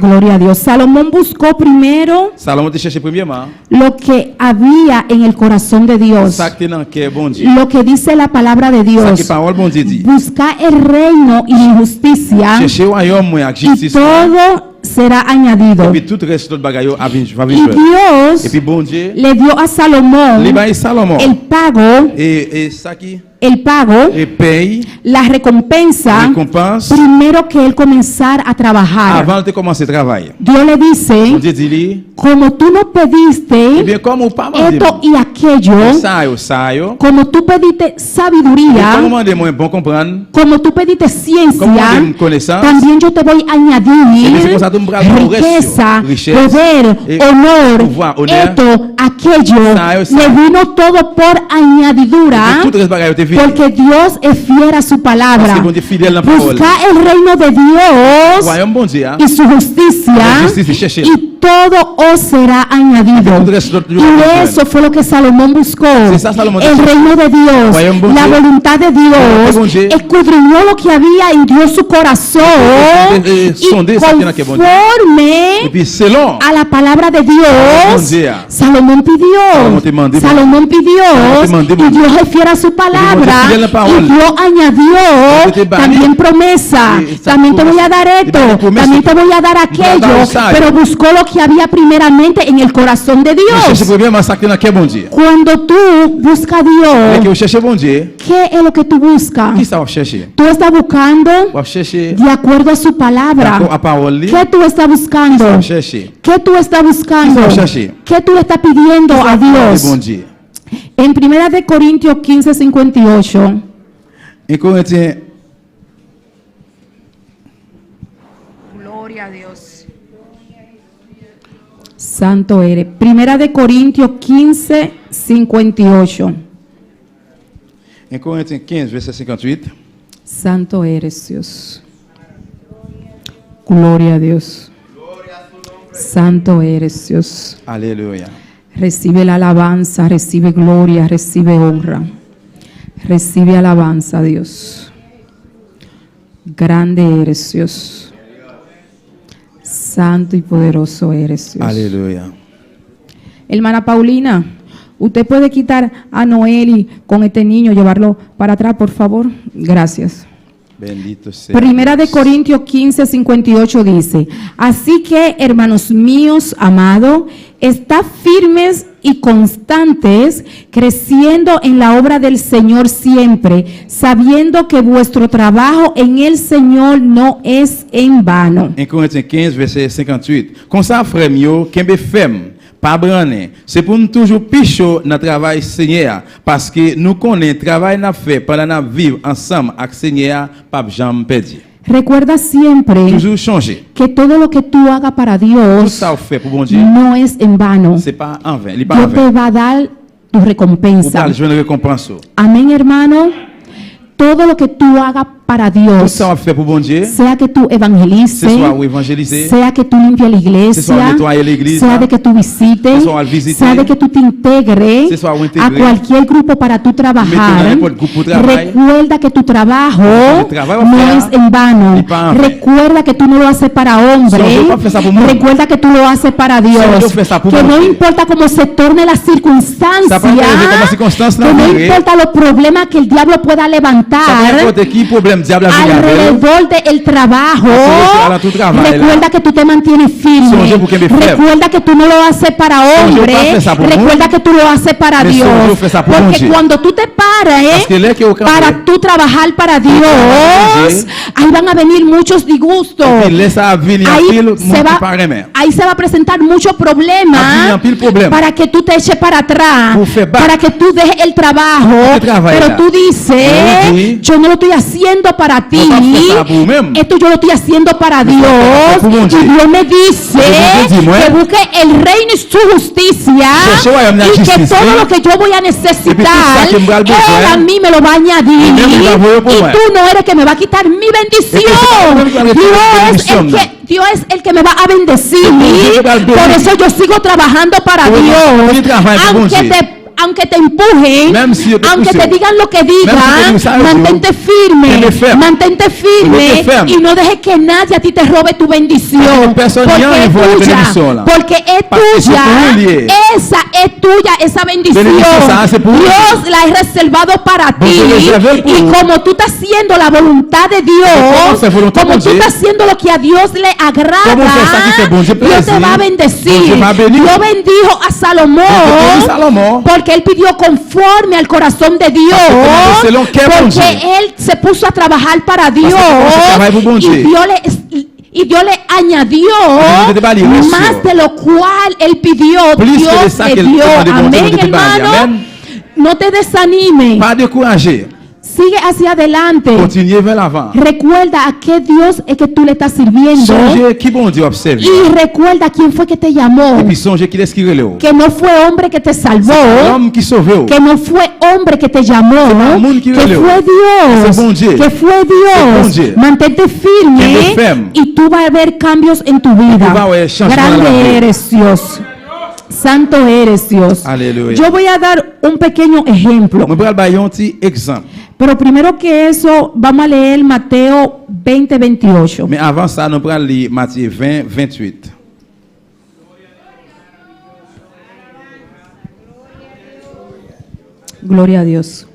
Gloria a Dios. Salomón buscó primero Salomon te chercher premièrement lo que había en el corazón de Dios, ça que dans cœur bon Dieu. lo que dice la palabra de Ça que Dios. parole bon Dieu dit. Busca el reino y la justicia, Chercher royaume moi avec y justice. todo será Et añadido. puis tout reste d'autres bagay yo va Y venir. Dios Et puis bon Dieu, le dio a Salomón li bay Salomon el pago, et ça qui et paye la recompensa, récompense primero que él comenzara a trabajar. avant de commencer travail. Dios le Bon dice, Dieu dit lui, como tú no eh pediste bien comme ou pas mandé. esto y aquello, Ça yo. como tú pediste Comment sabiduría, demander moi bon comprendre? como tú pediste ciencia, Comment demander connaissance? también yo te voy a Et añadir c'est comme ça que nous bravons riqueza, richesse, poder, et honor, pouvoir, honneur. esto, aquello. Ça, ça. Le vino todo por añadidura, Tout reste bagay yo te venu. porque Dios es fiel a su Parce palabra. que bon Dieu fidèle dans la parole. Busca el reino de Dios Royaume bon Dieu, y su justicia, La justicia, chercher. y todo os será añadido. Tout reste d'autres- Y eso fue lo que Salomón buscó. C'est ça, Salomón El buscó. reino de Dios, Royaume bon la Dieu. voluntad de Royaume bon Dios, Dieu. escudriñó lo que había y dio su corazón y Sondé ça qui est dans quel bon Dieu. Et conforme puis selon a la palabra de Bon Dios, Dieu. Salomón Salomón te mandé, pidió, Salomón pidió, te mandé, y Dios es fiel a su palabra, fidèle a la parole. y Dios Dios añadió te va a también dar. promesa, Sí, esa también te voy a dar promesa. esto, Y va a dar promesa. también te voy a dar va a aquello, dar usar. pero buscó lo que había primeramente en el corazón de chercher Dios. premièrement ça qui est dans cœur bon Dieu. Cuando tú buscas a Et que Dios, vous cherchez bon Dieu, ¿qué es lo que tú buscas? qui ça va chercher? Tú estás buscando Va chercher de acuerdo a su palabra. à parole li. ¿Qué tú estás buscando? Va chercher. ¿Qué tú estás buscando? ¿Qué tú chercher? ¿Qué tú le estás pidiendo a Et bon Dios? Dieu. En 1 de Corintios 15:58, En Corinthiens gloria a Dios. Santo eres. 1 de Corintios 15:58. En Corinthiens 15 verset 58. Santo eres Dios. Gloria a Dios. Santo eres Dios. Alléluia. Recibe la alabanza, recibe gloria, recibe honra. Recibe alabanza, Dios. Grande eres Dios. Santo y poderoso eres Dios. Alléluia. Hermana Paulina, ¿usted puede quitar a Noeli con este niño, llevarlo para atrás, por favor? Gracias. Bendito sea. Primera de Corintios 15:58 dice: así que, hermanos míos amados, estad firmes y constantes, creciendo en la obra del Señor siempre, sabiendo que vuestro trabajo en el Señor no es en vano. 1 Corinthiens 15, verset 58. Comme ça, frère mio, kembe ferme, pas braner. C'est pour nous toujours pichot dans travail Seigneur, parce que nous connaissons travail n'a fait pendant nous vivre ensemble avec Seigneur, pas jamais perdu. Recuerda siempre Toujours changer. que todo lo que tú hagas para Tout Dios ça on fait pour bon Dieu, no es en vano. c'est pas en vain, il est pas en Dios te vain. va a dar tu Vous recompensa. parlez, je vais une récompense. Amén, hermano. Todo lo que tú hagas para Tout Dios, ça on fait pour bon Dieu, sea que tú evangelices, ce soit ou évangéliser, sea que tú limpies la ce soit iglesia, nettoyer l'église, sea de que tú visites, ce soit al visiter, sea de que tú te integres ce soit au a intégrer, cualquier grupo para tú trabajar. mettez dans n'importe quel travail. Recuerda que tu trabajo Le travail va no faire, es en vano. y pas en vain. Recuerda que tú no lo haces para hombre. Si on veut pas faire ça pour moi. Recuerda que tú lo haces para Dios. on veut faire ça pour Que moi. no importa cómo se torne la circunstancia, Ça peut arriver comme la circonstance que n'a no arrivé. importa los problemas que el diablo pueda Ça levantar peu importe qui problème diable a vu avec. alrededor del trabajo. Para tu trabajo, Recuerda que tú te mantienes firme. Songe porque me ferme. Recuerda que tú no lo haces para Songe hombre. pas faire ça pour Recuerda moi. que tú lo haces para Mais Dios. songe faire ça pour Porque Dieu. cuando tú te paras Parce que là que au camp, para tú trabajar para trabajar para Dios, Dieu. ahí van a venir muchos disgustos. et laisse à venir en Ahí pile, mon se, qui paraît même. ahí se va a presentar muchos A venir problemas en pile problème. para que tú te eches para atrás, Pour faire back. para que tú dejes el trabajo, Pour travailler pero là. tú dices, Oui. yo no lo estoy haciendo para ti, pas faire ça pour même. esto yo lo estoy haciendo para Mais Dios, ça, pour mon y Dieu. Dios me dice Et Dieu dit, moi, que busque el reino y su justicia, Cherchez royaume de la y que justice, todo ¿sí? lo que yo voy a Et puis tout necesitar, ça que me va le besoin, Él a mí me lo va a añadir, y même il va envoyer pour y moi. tú no eres que me va a quitar mi bendición, Et que c'est pas Dios bendición, es el que Dios es el que me va a bendecir. Dios va a bendecir. Por eso yo sigo trabajando para Por eso Dios. yo trabajo para Aunque Dios. aunque te empujen, Même si yo te aunque puse. te digan lo que Même si digan, te digan, mantente firme, Tenme ferme. mantente firme Tenme ferme. y no dejes que nadie a ti te robe tu bendición. Porque personne Porque rien es ne vole ta tuya, bénédiction, là. porque es Parce que c'est tuya, pour lui. esa es tuya, esa bendición. Bénédiction, ça, c'est pour lui. Dios la he reservado para Porque ti. le réservé pour Y vous. como tú estás haciendo la voluntad de Comment Dios, faire volonté como de tú Dieu? estás haciendo lo que a Dios le Comment faire ça qui fait bon Dieu agrada, Dios te plaisir? va a Bon bendecir. Dieu va bénir. Dios bendijo a Béni Salomón Salomón. porque él pidió conforme al corazón de Dios, Parce que selon quel bon porque Dieu. él se puso a trabajar para Dios travaille pour bon y Dieu. Dios le añadió Dieu te va a libérer, más sûr. de lo cual él pidió, Plus que de Dios ça le que le dio. demande bon Dieu, Amén, Dieu te va a hermano. Amen. No te desanimes, Pas décourager. sigue hacia adelante. Continuez vers l'avant. Recuerda a qué Dios es que tú le estás sirviendo Songez qui bon Dieu observe. y recuerda quién fue que te llamó, Et puis songez qui est-ce qui relève. que no fue hombre que te salvó, L'homme qui sauve. que no fue hombre que te llamó, pas un monde qui que relève. fue Dios, C'est bon Dieu. que fue C'est bon Dios. Dieu. Mantente firme Tiene ferme. y tú vas a ver cambios en tu vida. tú vas a ver changement dans la Grande vie. eres Dios. Santo eres Dios. Aleluya. Yo voy a dar un pequeño ejemplo, Je vais vous donner un petit exemple. pero primero que eso vamos a leer Mateo 20:28. Mais avant ça, nous allons lire Matthieu 20, 28. Gloria a Dios.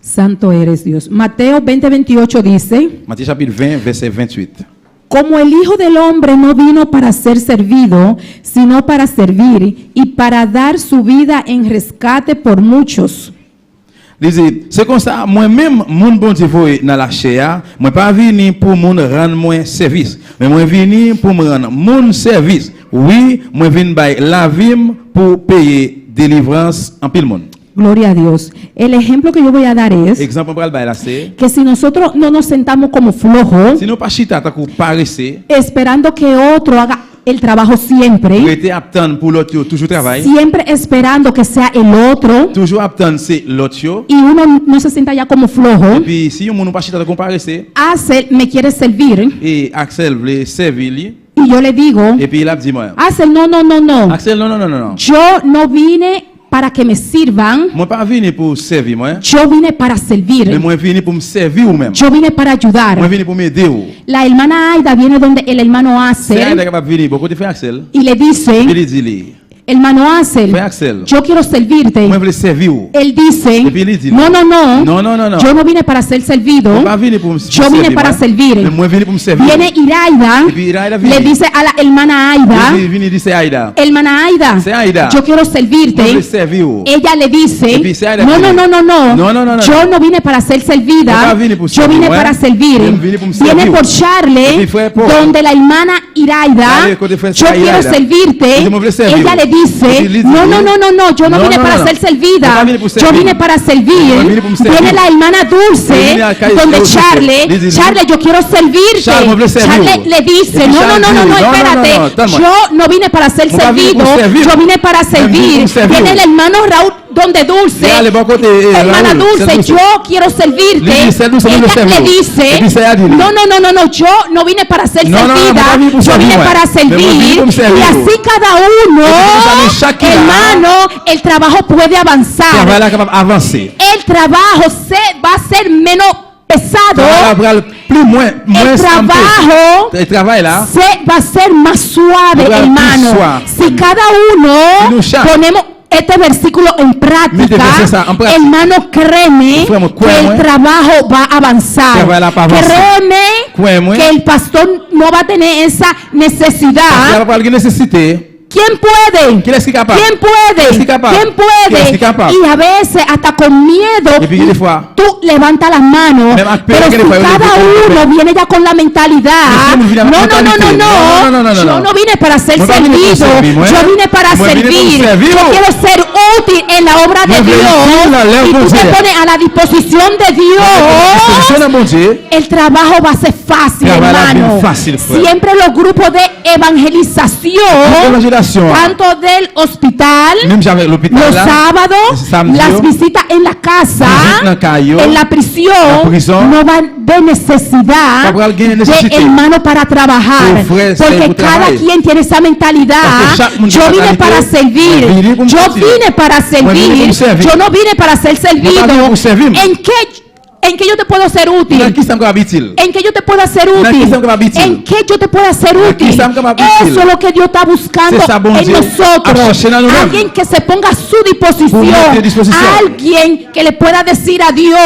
Santo eres Dios. Mateo 20:28 dice: Matthieu chapitre 20, verset 28. como el Hijo del Hombre no vino para ser servido, sino para servir y para dar su vida en rescate por muchos. Lisez, c'est comme ça, moi-même, mon bon Dieu voye dans la chair, moi pas venu pour mon rendre moi service, mais moi venu pour me rendre mon service. Oui, moi venu by la vie pour payer délivrance en pile monde. Gloria a Dios. El ejemplo que yo voy a dar es Exemple pour le bail là c'est que si nosotros no nos sentamos como flojos, si nous pas chita tant qu'on paraissait, esperando que otro haga el trabajo Vous siempre, restez attendre pour l'autre, yo, toujours travail. siempre esperando que sea el otro, Toujours attendre c'est l'autre. Yo. y uno no se sienta ya como Et flojo. puis, si on ne pas chita de comparer, c'est, Axel me quiere servir et Axel voulait servir lui, y yo le digo, et puis il a dit, moi, Axel, no, no, no, no. Axel, non, non, non, non, non. Yo no vine para que me sirvan, Moi, pas venu pour servir, moi. yo vine para Mais servir. moi, venu pour me servir ou même. Yo vine para ayudar. Moi, venu pour m'aider ou. La hermana Aida viene donde el hermano C'est un Axel capable de venir. Beaucoup de faire Axel. y le dice, Il dit, lui, hermano Axel, Frère Axel, yo quiero servirte. moi, je voulais servir ou. Él dice, Y puis él dice, no, no, no, Non, non, non, non. yo no vine para ser servido, Moi, pas venu pour me yo vine para moi. servir. Mais moi, venu pour me servir. Viene Iraida, Y puis Iraida le viene. dice a la hermana Aida, Vini, dice Aida. hermana Aida, C'est Aida. yo quiero Moi, je voulais servirte. servir ou. Ella le dice, Y puis Aida no, no, viene. no, no, no, No, no, no, no, yo no. no vine para ser Yo servida, no vine por yo servir, vine ¿eh? para servir. Yo vine por Viene servir. por Y Charle, puis fue por- donde la hermana Iraida, Dale, cuando fue yo a quiero Iraida. servirte. Y yo me voy a servir. Ella le Y dice, puis él dice, no, no, no, no, no, yo no No, vine no, para no. ser servida, Yo vine por yo servir. vine para Yo servir. vine por servir. Viene la hermana Yo Dulce, vine a calle donde Dulce. Charle, Dice, Charle, yo quiero servirte. Charle, me voy a servir. Charle le Y dice, puis no, no, Charle no, no, dice, no, no, no, espérate, no, calma. yo no vine para ser Yo vine servido, por servir. yo vine para Yo vine servir. por servir. Viene el hermano Raúl, donde Dulce, Dale, va a côté, hermana Raúl, Dulce, c'est yo quiero servirte. Le dice, Dulce, Ella me voy a le servir. dice, Y dice, ella dice, no, no, no, no, no, yo no vine para ser No, no, no, servida, no vine por yo servir, vine güey. para Me voy a servir. por servir. Y así cada uno, Entonces, Shakira, hermano, el trabajo puede avanzar. Travail capable d'avancer. El trabajo va a ser menos pesado. Travail plus moins El trabajo Le travail là. va a ser más suave, Va a ser hermano. suave. Si cada uno Nous chaque. ponemos este versículo en práctica, Mettez ça en práctica. hermano, créeme Frère, que el créeme. trabajo va a avanzar. Travail va a avanzar. Créeme que el pastor no va a tener esa Il y a necesidad. pas de nécessité. ¿Quién puede? ¿Quién es capaz? ¿Quién puede? ¿Quién es capaz? ¿Quién puede? ¿Quién es capaz? Y a veces hasta con miedo Y puis, des fois, tú levantas las manos, Même à peine pero que si les fois, cada yo uno viene ya con la mentalidad, Yo vine no, con la no, no, no, mentalidad. No, yo no vine para ser Moi, pas venu pour servido, servir, moi. yo vine para Moi, vine pour servir, servir. yo quiero ser útil en la obra de Moi, vine Dios, pour la y tú te Dieu. pones a la disposición de Disposition Dios. à mon Dieu. El trabajo va a ser fácil, Trabajar hermano. bien fácil, frère. Siempre los grupos de evangelización, Évangélisation. tanto del hospital, Même j'avais l'hôpital los là. sábados, Samedi, las visitas en la casa, Visite en la calle, en la prisión, la prisión, no van de necesidad Habrá alguien de necesite. hermano para trabajar, Tu frère, porque tu cada trabajo. quien tiene esa mentalidad. Parce que chaque monde Yo a vine mentalité. para servir, Moi, vine pour yo servir. vine para Moi, vine servir, pour servir. yo no vine para ser servido. vine pour servir. ¿En qué yo te puedo ser Dans útil? qui ça me habite-il? ¿En qué yo te puedo hacer Aquí útil? estamos como útil. ¿En qué yo te puedo hacer útil? estamos como útil. Eso es lo que Dios está buscando C'est ça, bon en Dieu. nosotros. Apasionado en nosotros. Alguien que se ponga a su disposición. Pour notre disposition. Alguien que le pueda decir a Dios,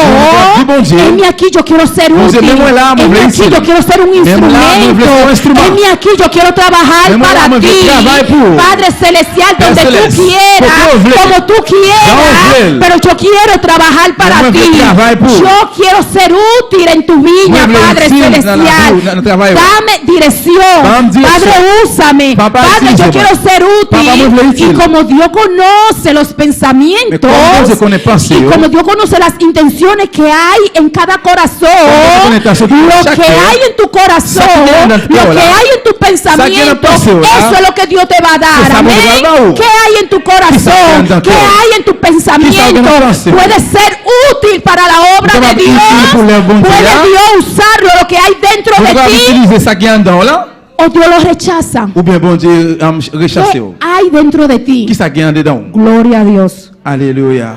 Pour bon Dieu. heme aquí, yo quiero ser Bon Dieu, útil. mets-moi là, me Heme voulais aquí, ici. yo quiero ser un Mets-moi là, me voulais ser un instrumento. instrument. Heme aquí, yo quiero trabajar Mets-moi là, para me voulais ti. travailler pour. Padre celestial, Père donde tú céleste, quieras, como tú voulais. como tú quieras, Dans ville. pero yo quiero trabajar para Moi, je ti. travaille pour. Yo quiero ser útil en tu viña, Moi, je Padre voulais ici, dans la celestial. vie, dans le travail. Dame dirección. Dame dirección. Padre, úsame. Papá, Padre, yo utilise-moi. quiero ser Papá, me voulais útil. utile. Y como Dios conoce los pensamientos, Mais comme Dieu connaît pensée, y oh. como Dios conoce las intenciones que hay en cada corazón, Como Dieu connaît ta lo chaque que cœur, hay en tu corazón, ça qui est dans le lo cœur, que là. hay en tu Ça qui est pensamiento, dans pensée, là. eso es lo que Dios te va a dar. C'est ça, Amén. bon Dieu, là-bas, oh. ¿Qué hay en tu Qui ça corazón? qui est dans ¿Qué le cœur? hay en tu pensamiento? dans la pensée? Puede ser útil para la obra Ça va de être Dios. utile pour le bon Dieu, Puede là. Dios usarlo, lo que hay dentro Vous de pouvez ti, utiliser ça qui est en dedans là? o Dios lo rechaza. Ou bien bon Dieu rechasse. ¿Qué hay dentro de ti? Qui ça qui est en dedans? Gloria a Dios. Alléluia.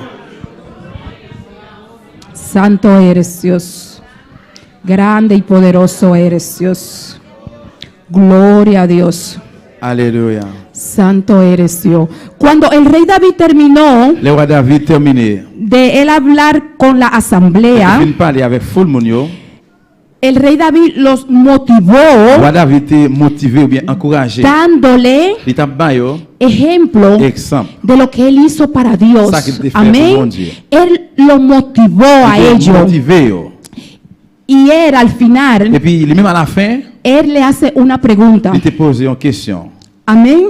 Santo eres Dios. Grande y poderoso eres Dios. Gloria a Dios. Alléluia. Santo eres Dios. Cuando el rey David terminó Le roi David terminé. de él hablar con la asamblea, Il parler avec full monde yo. el rey David los motivó Roi David était motivé ou bien encouragé. dándole Il t'a ba yo ejemplo exemple. de lo que él hizo para Dios. Ça qu'il te fait pour mon Amén. Dieu. Él lo motivó a Il était ellos. motivé yo. Y él al Et final, puis même à la fin, él le hace una pregunta. il te pose une question. Amén.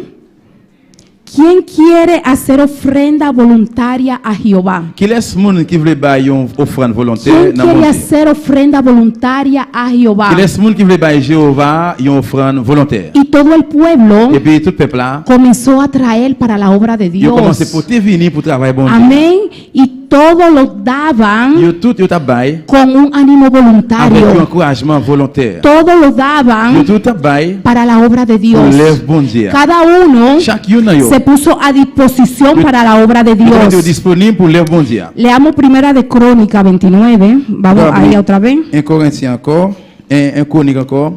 ¿Quién quiere hacer ofrenda voluntaria a Jehová? Qui laisse moun qui veut bailler une offrande volontaire ¿Quién dans mon quiere Dieu. hacer ofrenda voluntaria a Jehová? Qui laisse moun qui veut bailler Jéhovah une offrande volontaire. Y todo el pueblo Et puis tout le peuple là, comenzó a traer para la obra de ils ont commencé Dios. pour te venir pour travailler bon Dieu. Amén. Y todo lo daban Ils tout ils t'a baillé con un ánimo avec un voluntario. encouragement volontaire. Todo lo Ils daban tout t'a baillé para la obra de pour Dios. l'œuvre bon Dieu. Cada uno Chacun de se eux puso a disposición Yo- para la obra de est Dios. disponible pour l'œuvre bon Dieu. Leamos Primera de Crónica 29. Vamos Vamos. ahí otra vez. 1 Corinthiens encore, 1 Chronique encore,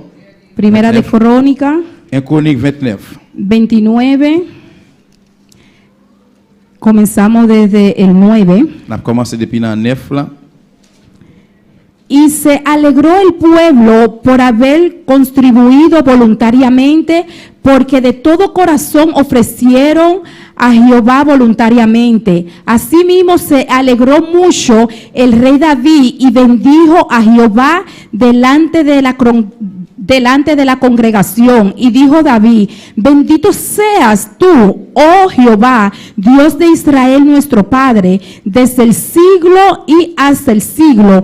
Primera de 29. Crónica 1 Chronique 29. 29. Comenzamos desde el 9. On a commencé depuis le 9 là. Y se alegró el pueblo por haber contribuido voluntariamente, porque de todo corazón ofrecieron a Jehová voluntariamente. Asimismo se alegró mucho el rey David y bendijo a Jehová delante de la congregación. Y dijo David: bendito seas tú, oh Jehová, Dios de Israel nuestro Padre, desde el siglo y hasta el siglo.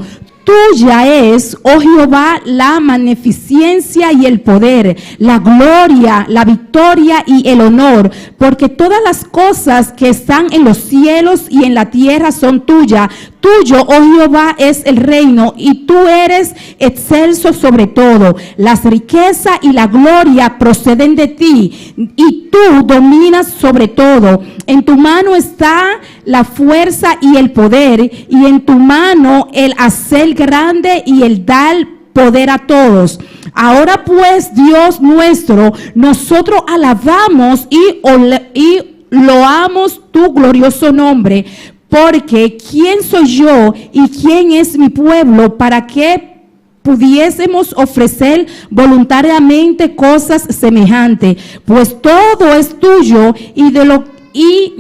Tuya es, oh Jehová, la magnificencia y el poder, la gloria, la victoria y el honor, porque todas las cosas que están en los cielos y en la tierra son tuyas. Tuyo, oh Jehová, es el reino, y tú eres excelso sobre todo. Las riquezas y la gloria proceden de ti, y tú dominas sobre todo. En tu mano está la fuerza y el poder, y en tu mano el hacer grande y el dar poder a todos. Ahora pues, Dios nuestro, nosotros alabamos y loamos tu glorioso nombre, porque ¿quién soy yo y quién es mi pueblo para que pudiésemos ofrecer voluntariamente cosas semejantes? Pues todo es tuyo, y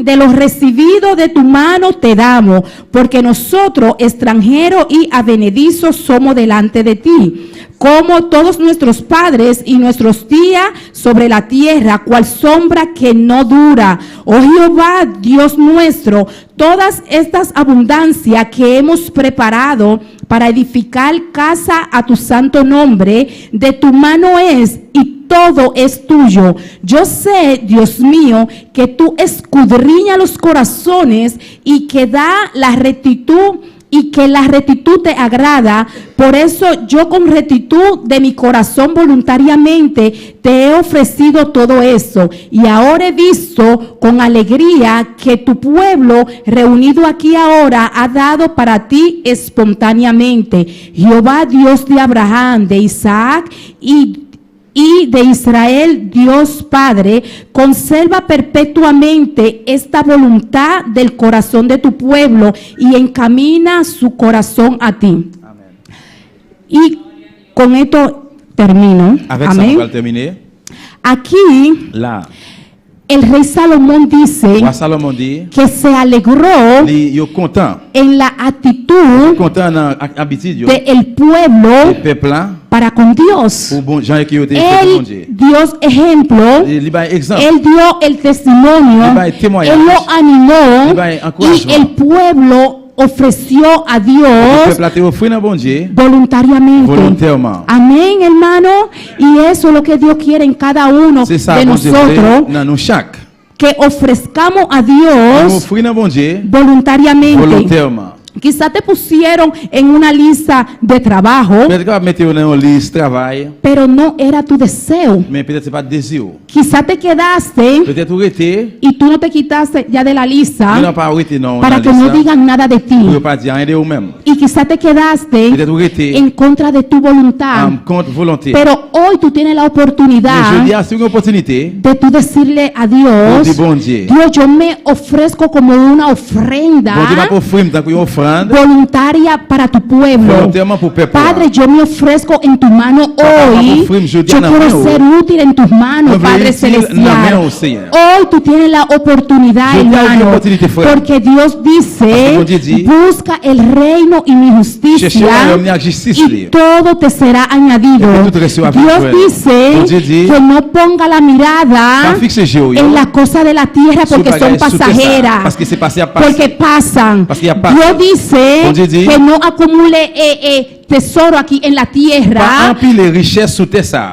de lo recibido de tu mano te damos, porque nosotros, extranjeros y advenedizos, somos delante de ti, como todos nuestros padres y nuestros días sobre la tierra, cual sombra que no dura. Oh Jehová, Dios nuestro, todas estas abundancias que hemos preparado para edificar casa a tu santo nombre, de tu mano es, y todo es tuyo. Yo sé, Dios mío, que tú escudriñas los corazones y que da la rectitud, y que la rectitud te agrada. Por eso yo con rectitud de mi corazón voluntariamente te he ofrecido todo eso. Y ahora he visto con alegría que tu pueblo reunido aquí ahora ha dado para ti espontáneamente. Jehová, Dios de Abraham, de Isaac y de Israel, Dios Padre, conserva perpetuamente esta voluntad del corazón de tu pueblo y encamina su corazón a ti. Amen. Y con esto termino. Avec ça, on va Amén. le terminer. Aquí Là, el rey Salomón dice roi Salomon dit, que se alegró il est content. en la actitud Content dans l'habitude del pueblo du peuple là, para con Dios. pour bon gens qui ont été fait bon Dieu. Él dio ejemplo. Il va exemple. Él dio el testimonio, Él va el témoignage. él lo animó Él va el encouragement. y el pueblo ofreció a Le Dios peuple a été offert à bon Dieu voluntariamente. volontairement. Amén, hermano. Y eso es lo que Dios quiere en cada uno C'est ça de bon Dieu nosotros, dans nous chaque. que ofrezcamos a Nous Dios offrir à bon Dieu voluntariamente. volontairement. Quizá te pusieron en una lista de trabajo, Peut-être qu'on va mettre dans une liste de travail, pero no era tu deseo. mais peut-être c'est pas désir. Quizá te quedaste Peut-être où était, y tú no te quitaste ya de la il lista n'a pas été non para dans que no liste. digan nada de Pour ti. ne pas dire rien de vous-même. Y quizá te quedaste Peut-être où était en contra de tu voluntad. en compte volonté. Pero hoy tú tienes la Mais oportunidad je dis à c'est une opportunité de tú decirle a pour Dios: dire bon Dieu. Dios, yo me ofrezco como una Bon Dieu ofrenda m'a offert tant qu'on offrande demande voluntaria para tu pueblo. volontairement pour peuple. Padre, yo me ofrezco en tu mano hoy. Yo quiero ser útil en tus manos, Padre Celestial. Hoy tú tienes la oportunidad, hermano, porque Dios dice, busca el reino y mi justicia y todo te será añadido. Dios dice que no ponga la mirada en las cosas de la tierra porque son pasajeras, porque pasan. Dios dice que no acumule tesoro aquí en la tierra,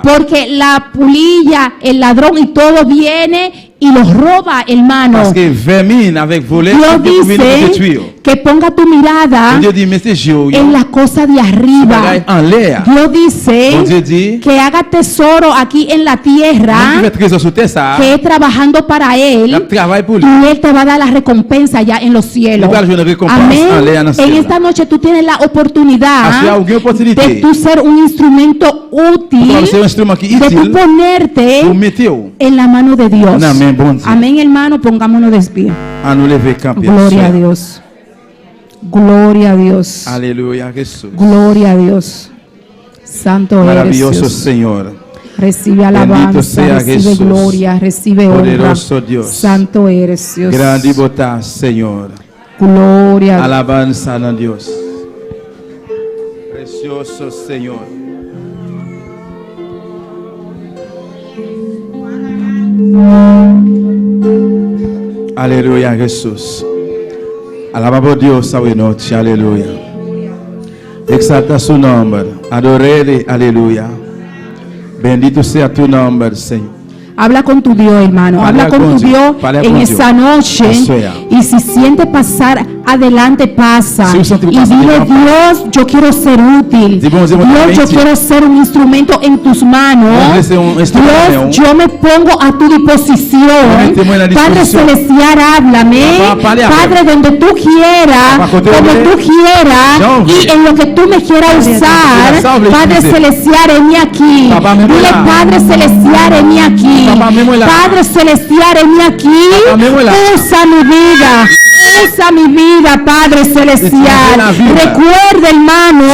porque la polilla, el ladrón y todo viene y los roba, hermano. Dios dice que ponga tu mirada en las cosas de arriba. Dios dice que haga tesoro aquí en la tierra, que es trabajando para Él, y Él te va a dar la recompensa ya en los cielos. Amén. En esta noche tú tienes la oportunidad de tú ser un instrumento útil, de tú ponerte en la mano de Dios. Amén, hermano, pongámonos de pie. Gloria a Dios. Gloria a Dios. Aleluya, Jesús. Gloria a Dios. Santo eres Maravilloso Dios. Señor. Recibe alabanza, sea recibe Jesús. gloria, recibe Poderoso honra. Dios. Santo eres Dios. Grande bondad, Señor. Gloria. Alabanza a Dios. Precioso Señor. Aleluya, Jesús. Alabamos a Dios esta noche. Aleluya. Exalta su nombre. Adorele. Aleluya. Bendito sea tu nombre, Señor. Habla con tu Dios, hermano. Habla con tu Dios en esa noche. Y si sientes pasar adelante, pasa. Y dile, Dios, yo quiero ser útil. Dios, yo quiero ser un instrumento en tus manos. Dios, yo me pongo a tu disposición. Padre Celestial, háblame. Padre, donde tú quieras, como tú quieras, y en lo que tú me quieras usar. Padre Celestial, heme aquí. Dile, Padre Celestial, heme aquí. Padre Celestial, heme aquí. Usa mi vida. Usa mi vida, Padre Celestial. Recuerda, hermano,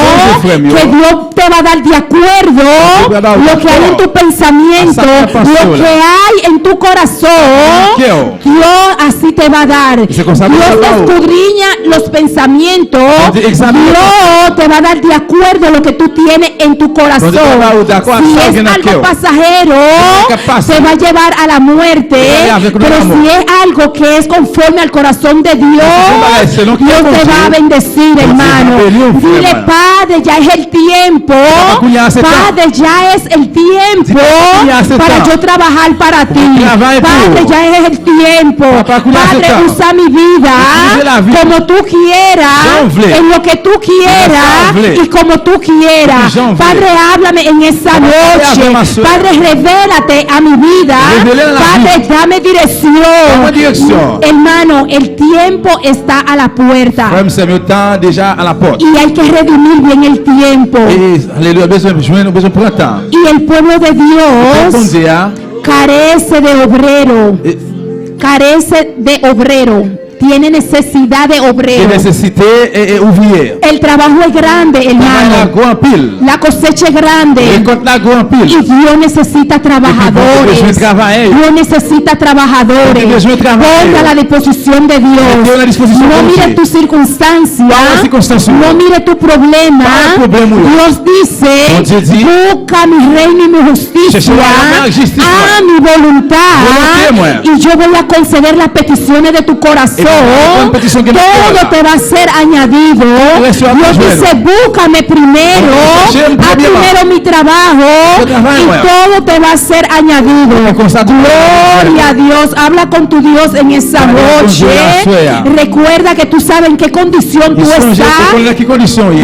que Dios te va a dar de acuerdo lo que hay en tu pensamiento, lo que hay en tu corazón. Dios así te va a dar. Dios escudriña los pensamientos. Dios te va a dar de acuerdo lo que tú tienes en tu corazón. Si es algo pasajero, te va a llevar a la muerte. Pero si es algo que es conforme al corazón de Dios, Dios te va a bendecir, hermano. Dile, Padre, ya es el tiempo. Padre, ya es el tiempo para yo trabajar para ti. Padre, ya es el tiempo. Padre, usa mi vida como tú quieras, en lo que tú quieras y como tú quieras. Padre, háblame en esa noche. Padre, revélate a mi vida. Padre, dame dirección. Hermano, el tiempo está a la puerta. Y hay que redimir bien el tiempo. Y el pueblo de Dios carece de obrero. Carece de obrero. Tiene necesidad de obrero. El trabajo es grande, hermano. La cosecha es grande. Y Dios necesita trabajadores. Dios necesita trabajadores. Ponte a la disposición de Dios. No mire tus circunstancias. No mire tu problema. Dios dice, busca mi reino y mi justicia, a mi voluntad, y yo voy a conceder las peticiones de tu corazón. Todo te va a ser añadido. Dios dice, búscame primero, haz primero mi trabajo y todo te va a ser añadido. Gloria a Dios. Habla con tu Dios en esa noche. Recuerda que tú sabes en qué condición tú estás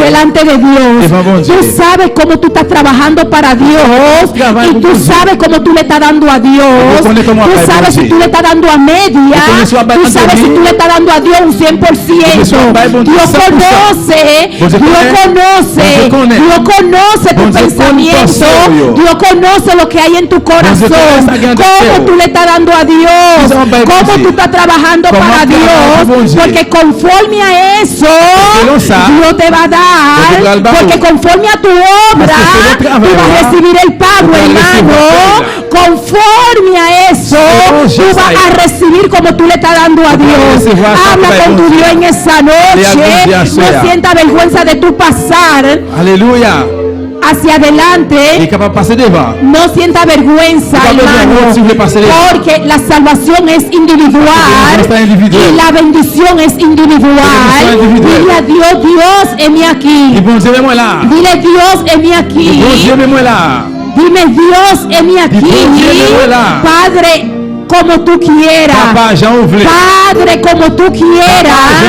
delante de Dios. Tú sabes cómo tú estás trabajando para Dios y tú sabes cómo tú le estás dando a Dios. Tú sabes si tú le estás dando a media. Tú sabes si tú le está dando a Dios un 100%. Dios conoce tu pensamiento. Dios conoce lo que hay en tu corazón. Cómo tú le estás dando a Dios. Cómo tú estás trabajando para Dios. Porque conforme a eso, Dios te va a dar. Porque conforme a tu obra, tú vas a recibir el pago, hermano. Conforme a eso, tú vas a recibir como tú le estás dando a Dios. Habla con tu Dios en esa noche. No sienta vergüenza de tu pasar. Aleluya. Hacia adelante. No sienta vergüenza, hermano, porque la salvación es individual y la bendición es individual. Dile a Dios, Dios, heme aquí. Dile, Dios, heme aquí. Dime, Dios, heme aquí. Padre, como tú quieras. Padre, como tú quieras.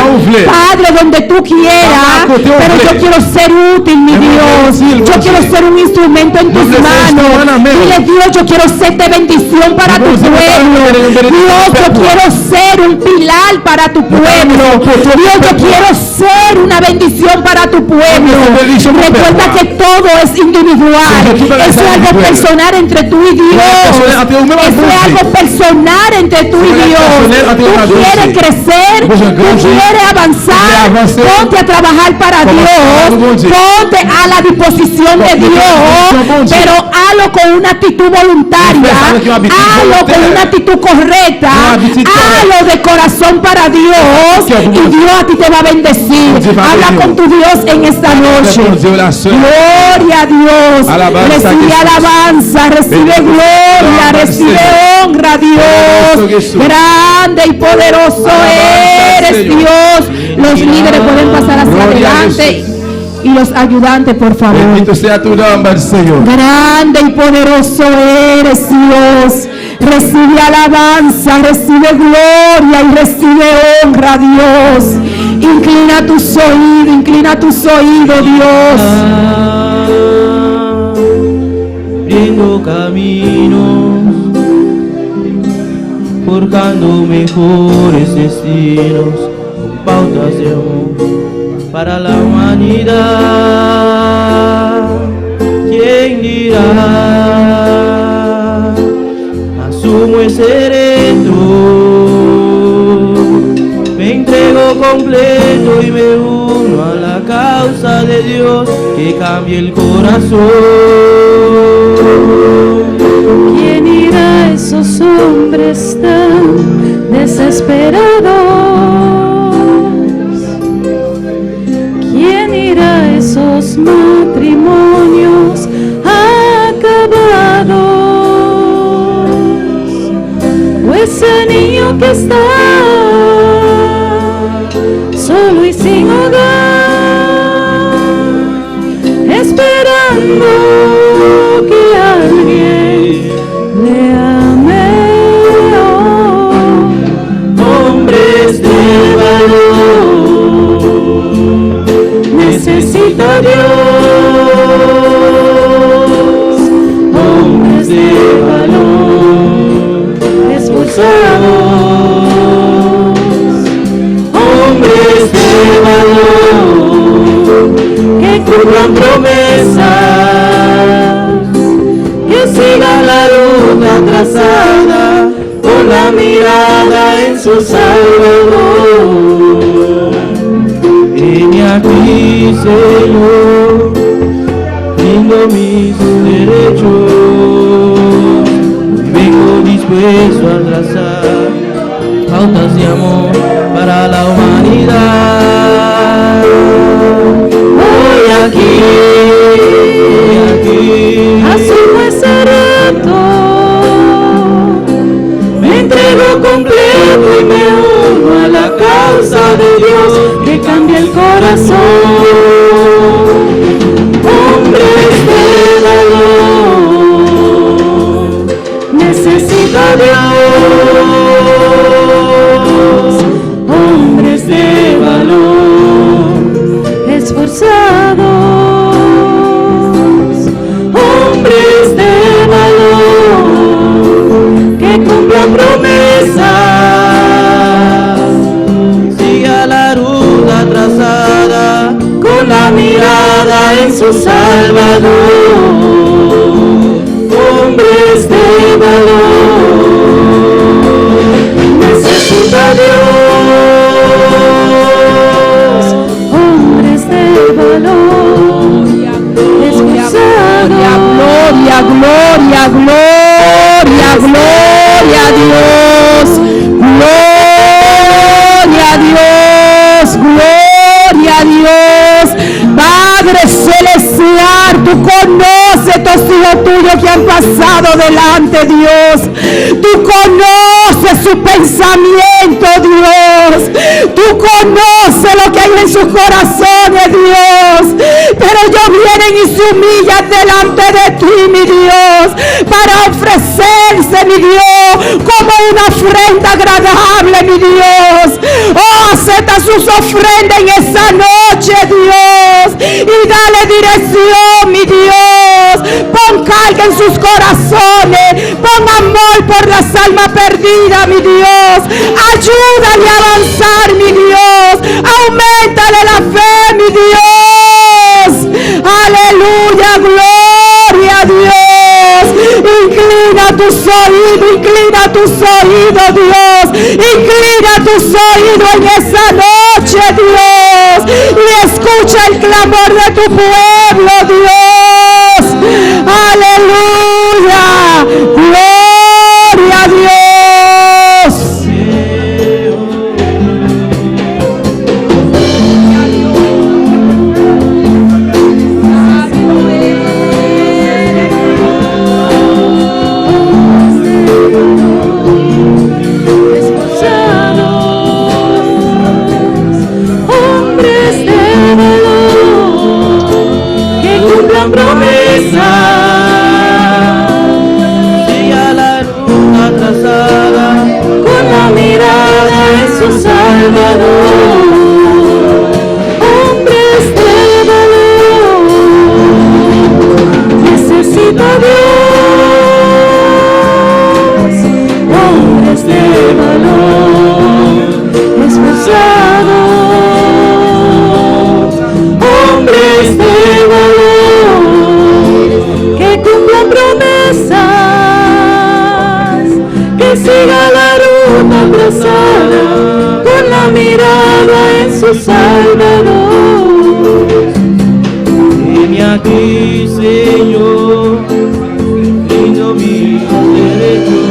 Padre, donde tú quieras. Pero yo quiero ser útil, mi Dios. Yo quiero ser un instrumento en tus manos. Dile, Dios, yo quiero ser de bendición para tu pueblo. Dios, yo quiero ser un pilar para tu pueblo. Dios, yo quiero ser una bendición para tu pueblo. Recuerda que todo es individual. Eso es algo personal entre tú y Dios. Eso es algo personal entre tú y Dios. Tú quieres crecer, tú quieres avanzar, ponte a trabajar para Dios, ponte a la disposición de Dios, pero hazlo con una actitud voluntaria, hazlo con una actitud correcta, hazlo de corazón para Dios y Dios a ti te va a bendecir. Habla con tu Dios en esta noche. Gloria a Dios. Recibe alabanza, recibe gloria, recibe honra, Dios. Grande y poderoso eres, Dios. Los líderes pueden pasar hacia adelante y los ayudantes, por favor. Bendito sea tu nombre, Señor. Grande y poderoso eres, Dios. Recibe alabanza, recibe gloria y recibe honra, Dios. Inclina tus oídos, Dios. Abriendo caminos, forjando mejores destinos, con pautas de amor para la humanidad. ¿Quién dirá? Asumo ese reto, me entrego completo y me uno a la causa de Dios que cambie el corazón. ¿Quién irá a esos hombres tan desesperados? ¿Quién irá a esos matrimonios acabados? ¿O ese niño que está solo y sin hogar, esperando que alguien le ame? Hombres de valor, necesita Dios. Hombres de valor, esforzados. Hombres de valor, que cumplan promesas, que sigan la ruta trazada, con la mirada en su Salvador. Heme aquí, Señor, rindo mis derechos, vengo dispuesto a trazar pautas de amor para la humanidad. Voy aquí, asumo ese reto, me entrego completo y me uno a la causa de Dios que cambia el corazón. Hombres de valor, necesita Dios. Hombres de valor, gloria a Dios, gloria a Dios, gloria a Dios. Padre celestial, tú conoces estos hijos tuyos que han pasado delante, Dios. Tú conoces su pensamiento, Dios. Tú conoces lo que hay en sus corazones, Dios. Pero ellos vienen y se humillan delante de ti, mi Dios, para ofrecerse, mi Dios, como una ofrenda agradable, mi Dios. Oh, acepta sus ofrendas en esa noche, Dios, y dale dirección, mi Dios. Pon carga en sus corazones, pon amor por las almas perdidas, mi Dios. Ayúdale a avanzar, mi Dios. Auméntale la fe, mi Dios. Aleluya, gloria a Dios. Inclina tus oídos, Dios. Inclina tus oídos en esa noche, Dios. Y escucha el clamor de tu pueblo, Dios. Aleluya, gloria a Dios. Promesa, siga la ruta trazada, con la mirada en su Salvador. Hombres de valor, necesita Dios. Hombres de valor, esforzados. Hombres de valor, que cumplan promesas, que siga la ruta trazada, con la mirada en su Salvador. Heme aquí, Señor, inclino mis derechos.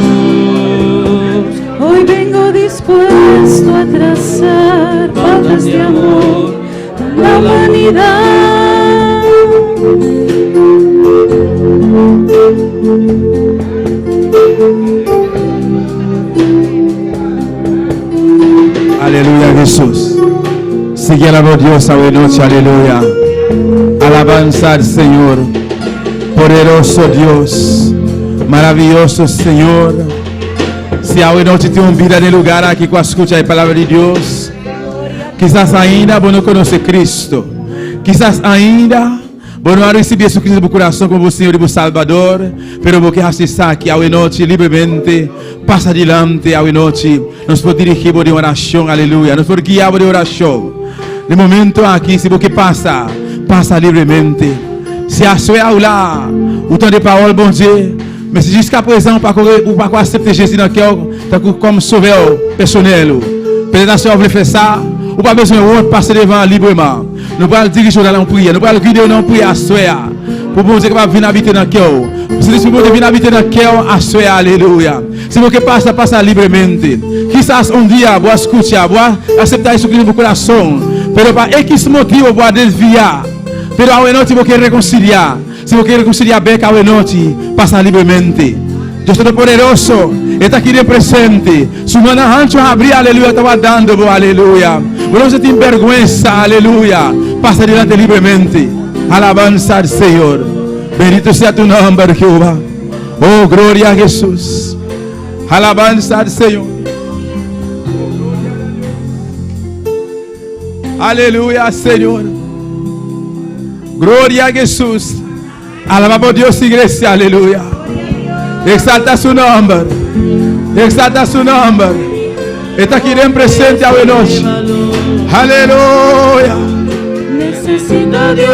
Hoy vengo dispuesto a trazar patas de amor a la humanidad. Aleluya, Jesús. Sigue alabando a Dios esta noche, aleluya. Alabanza al Señor. Poderoso Dios. Maravilloso Señor. Se hoje noite tem vida no lugar aqui com a escuta da palavra de Deus. Quizás ainda você não conhece Cristo. Quizás ainda você não recebeu Jesus Cristo no coração como o Senhor e o Salvador. Pero você assista aqui hoje noite livremente. Passa adiante hoje noite. Nós podemos dirigir de oração, aleluia. Nós podemos guiar de oração. No momento aqui, se você passa, passa livremente. Se a sua aula, o temps de parole, bom Dieu. Mas jusqu'à présent, para accepter Jésus dans le cœur, comme sauveur personnel. Peut-être si on veut faire ça, ou pas besoin de passer devant librement. Nous allons diriger dans la prière, nous allons guider dans la prière à soi. Pour bon Dieu qui va habiter dans le cœur. Si vous voulez habiter dans le cœur, à soi, alléluia. Si vous passez, passez livremente. Quizás un día voy a escuchar, voy a aceptar eso en mi corazón. Pero para X motivo voy a desviar. Pero a noche voy a reconciliar. Si vos quieres reconciliar, ve cada noche, pasa libremente. Dios Todopoderoso está aquí de presente. Su mano ancho abría, aleluya, estaba dando, aleluya. Bueno, se tiene vergüenza, aleluya. Pasa adelante libremente. Alabanza al Señor. Bendito sea tu nombre, Jehová. Oh, gloria a Jesús. Alabanza al Señor. Aleluya, Señor. Gloria a Jesús. Alabamos a Dios, iglesia, aleluya. Exalta su nombre. Exalta su nombre. Está aquí en presente a noche. Aleluya. Necesita Dios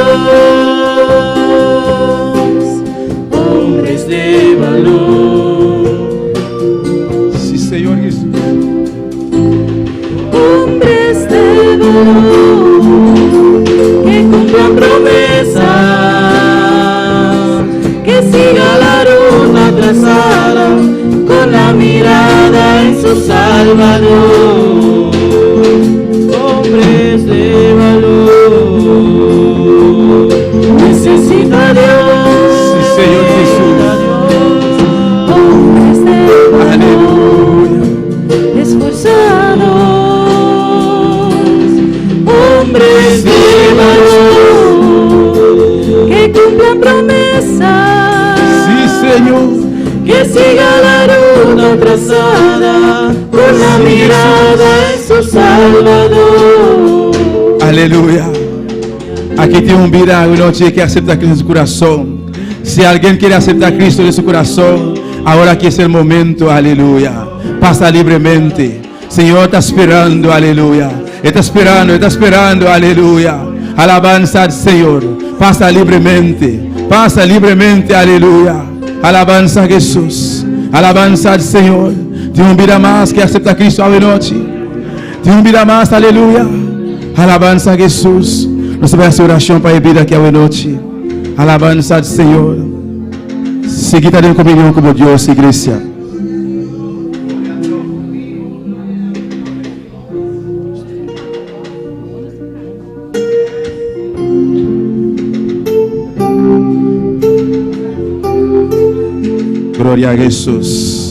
hombres de valor. Sí, Señor Jesús. Hombres de valor que cumplan promesas, que siga la ruta trazada, su Salvador. Hombres de valor, necesita a Dios. Sí, Señor Jesús. Hombres de Aleluya. esforzados, Hombres de valor, que cumplan promesas, Sí, Señor. que siga la ruta trazada con la mirada en su Salvador. Aleluya. Aquí tiene un vida una noche que acepta a Cristo en su corazón. Si alguien quiere aceptar a Cristo en su corazón, ahora aquí es el momento. Aleluya. Pasa libremente. Señor está esperando. Aleluya. Está esperando. Aleluya. Alabanza al Señor. Pasa libremente. Pasa libremente. Aleluya. Alabanza a Jesús. Alabanza al Señor. Tiene un vida más que acepta a Cristo hoy noche. Tiene un vida más. Aleluya. Alabanza a Jesús. Você vai fazer oração para a vida aqui hoje noite. Alabanza al Señor. Seguida en comunión como Dios, iglesia. Gloria a Jesús.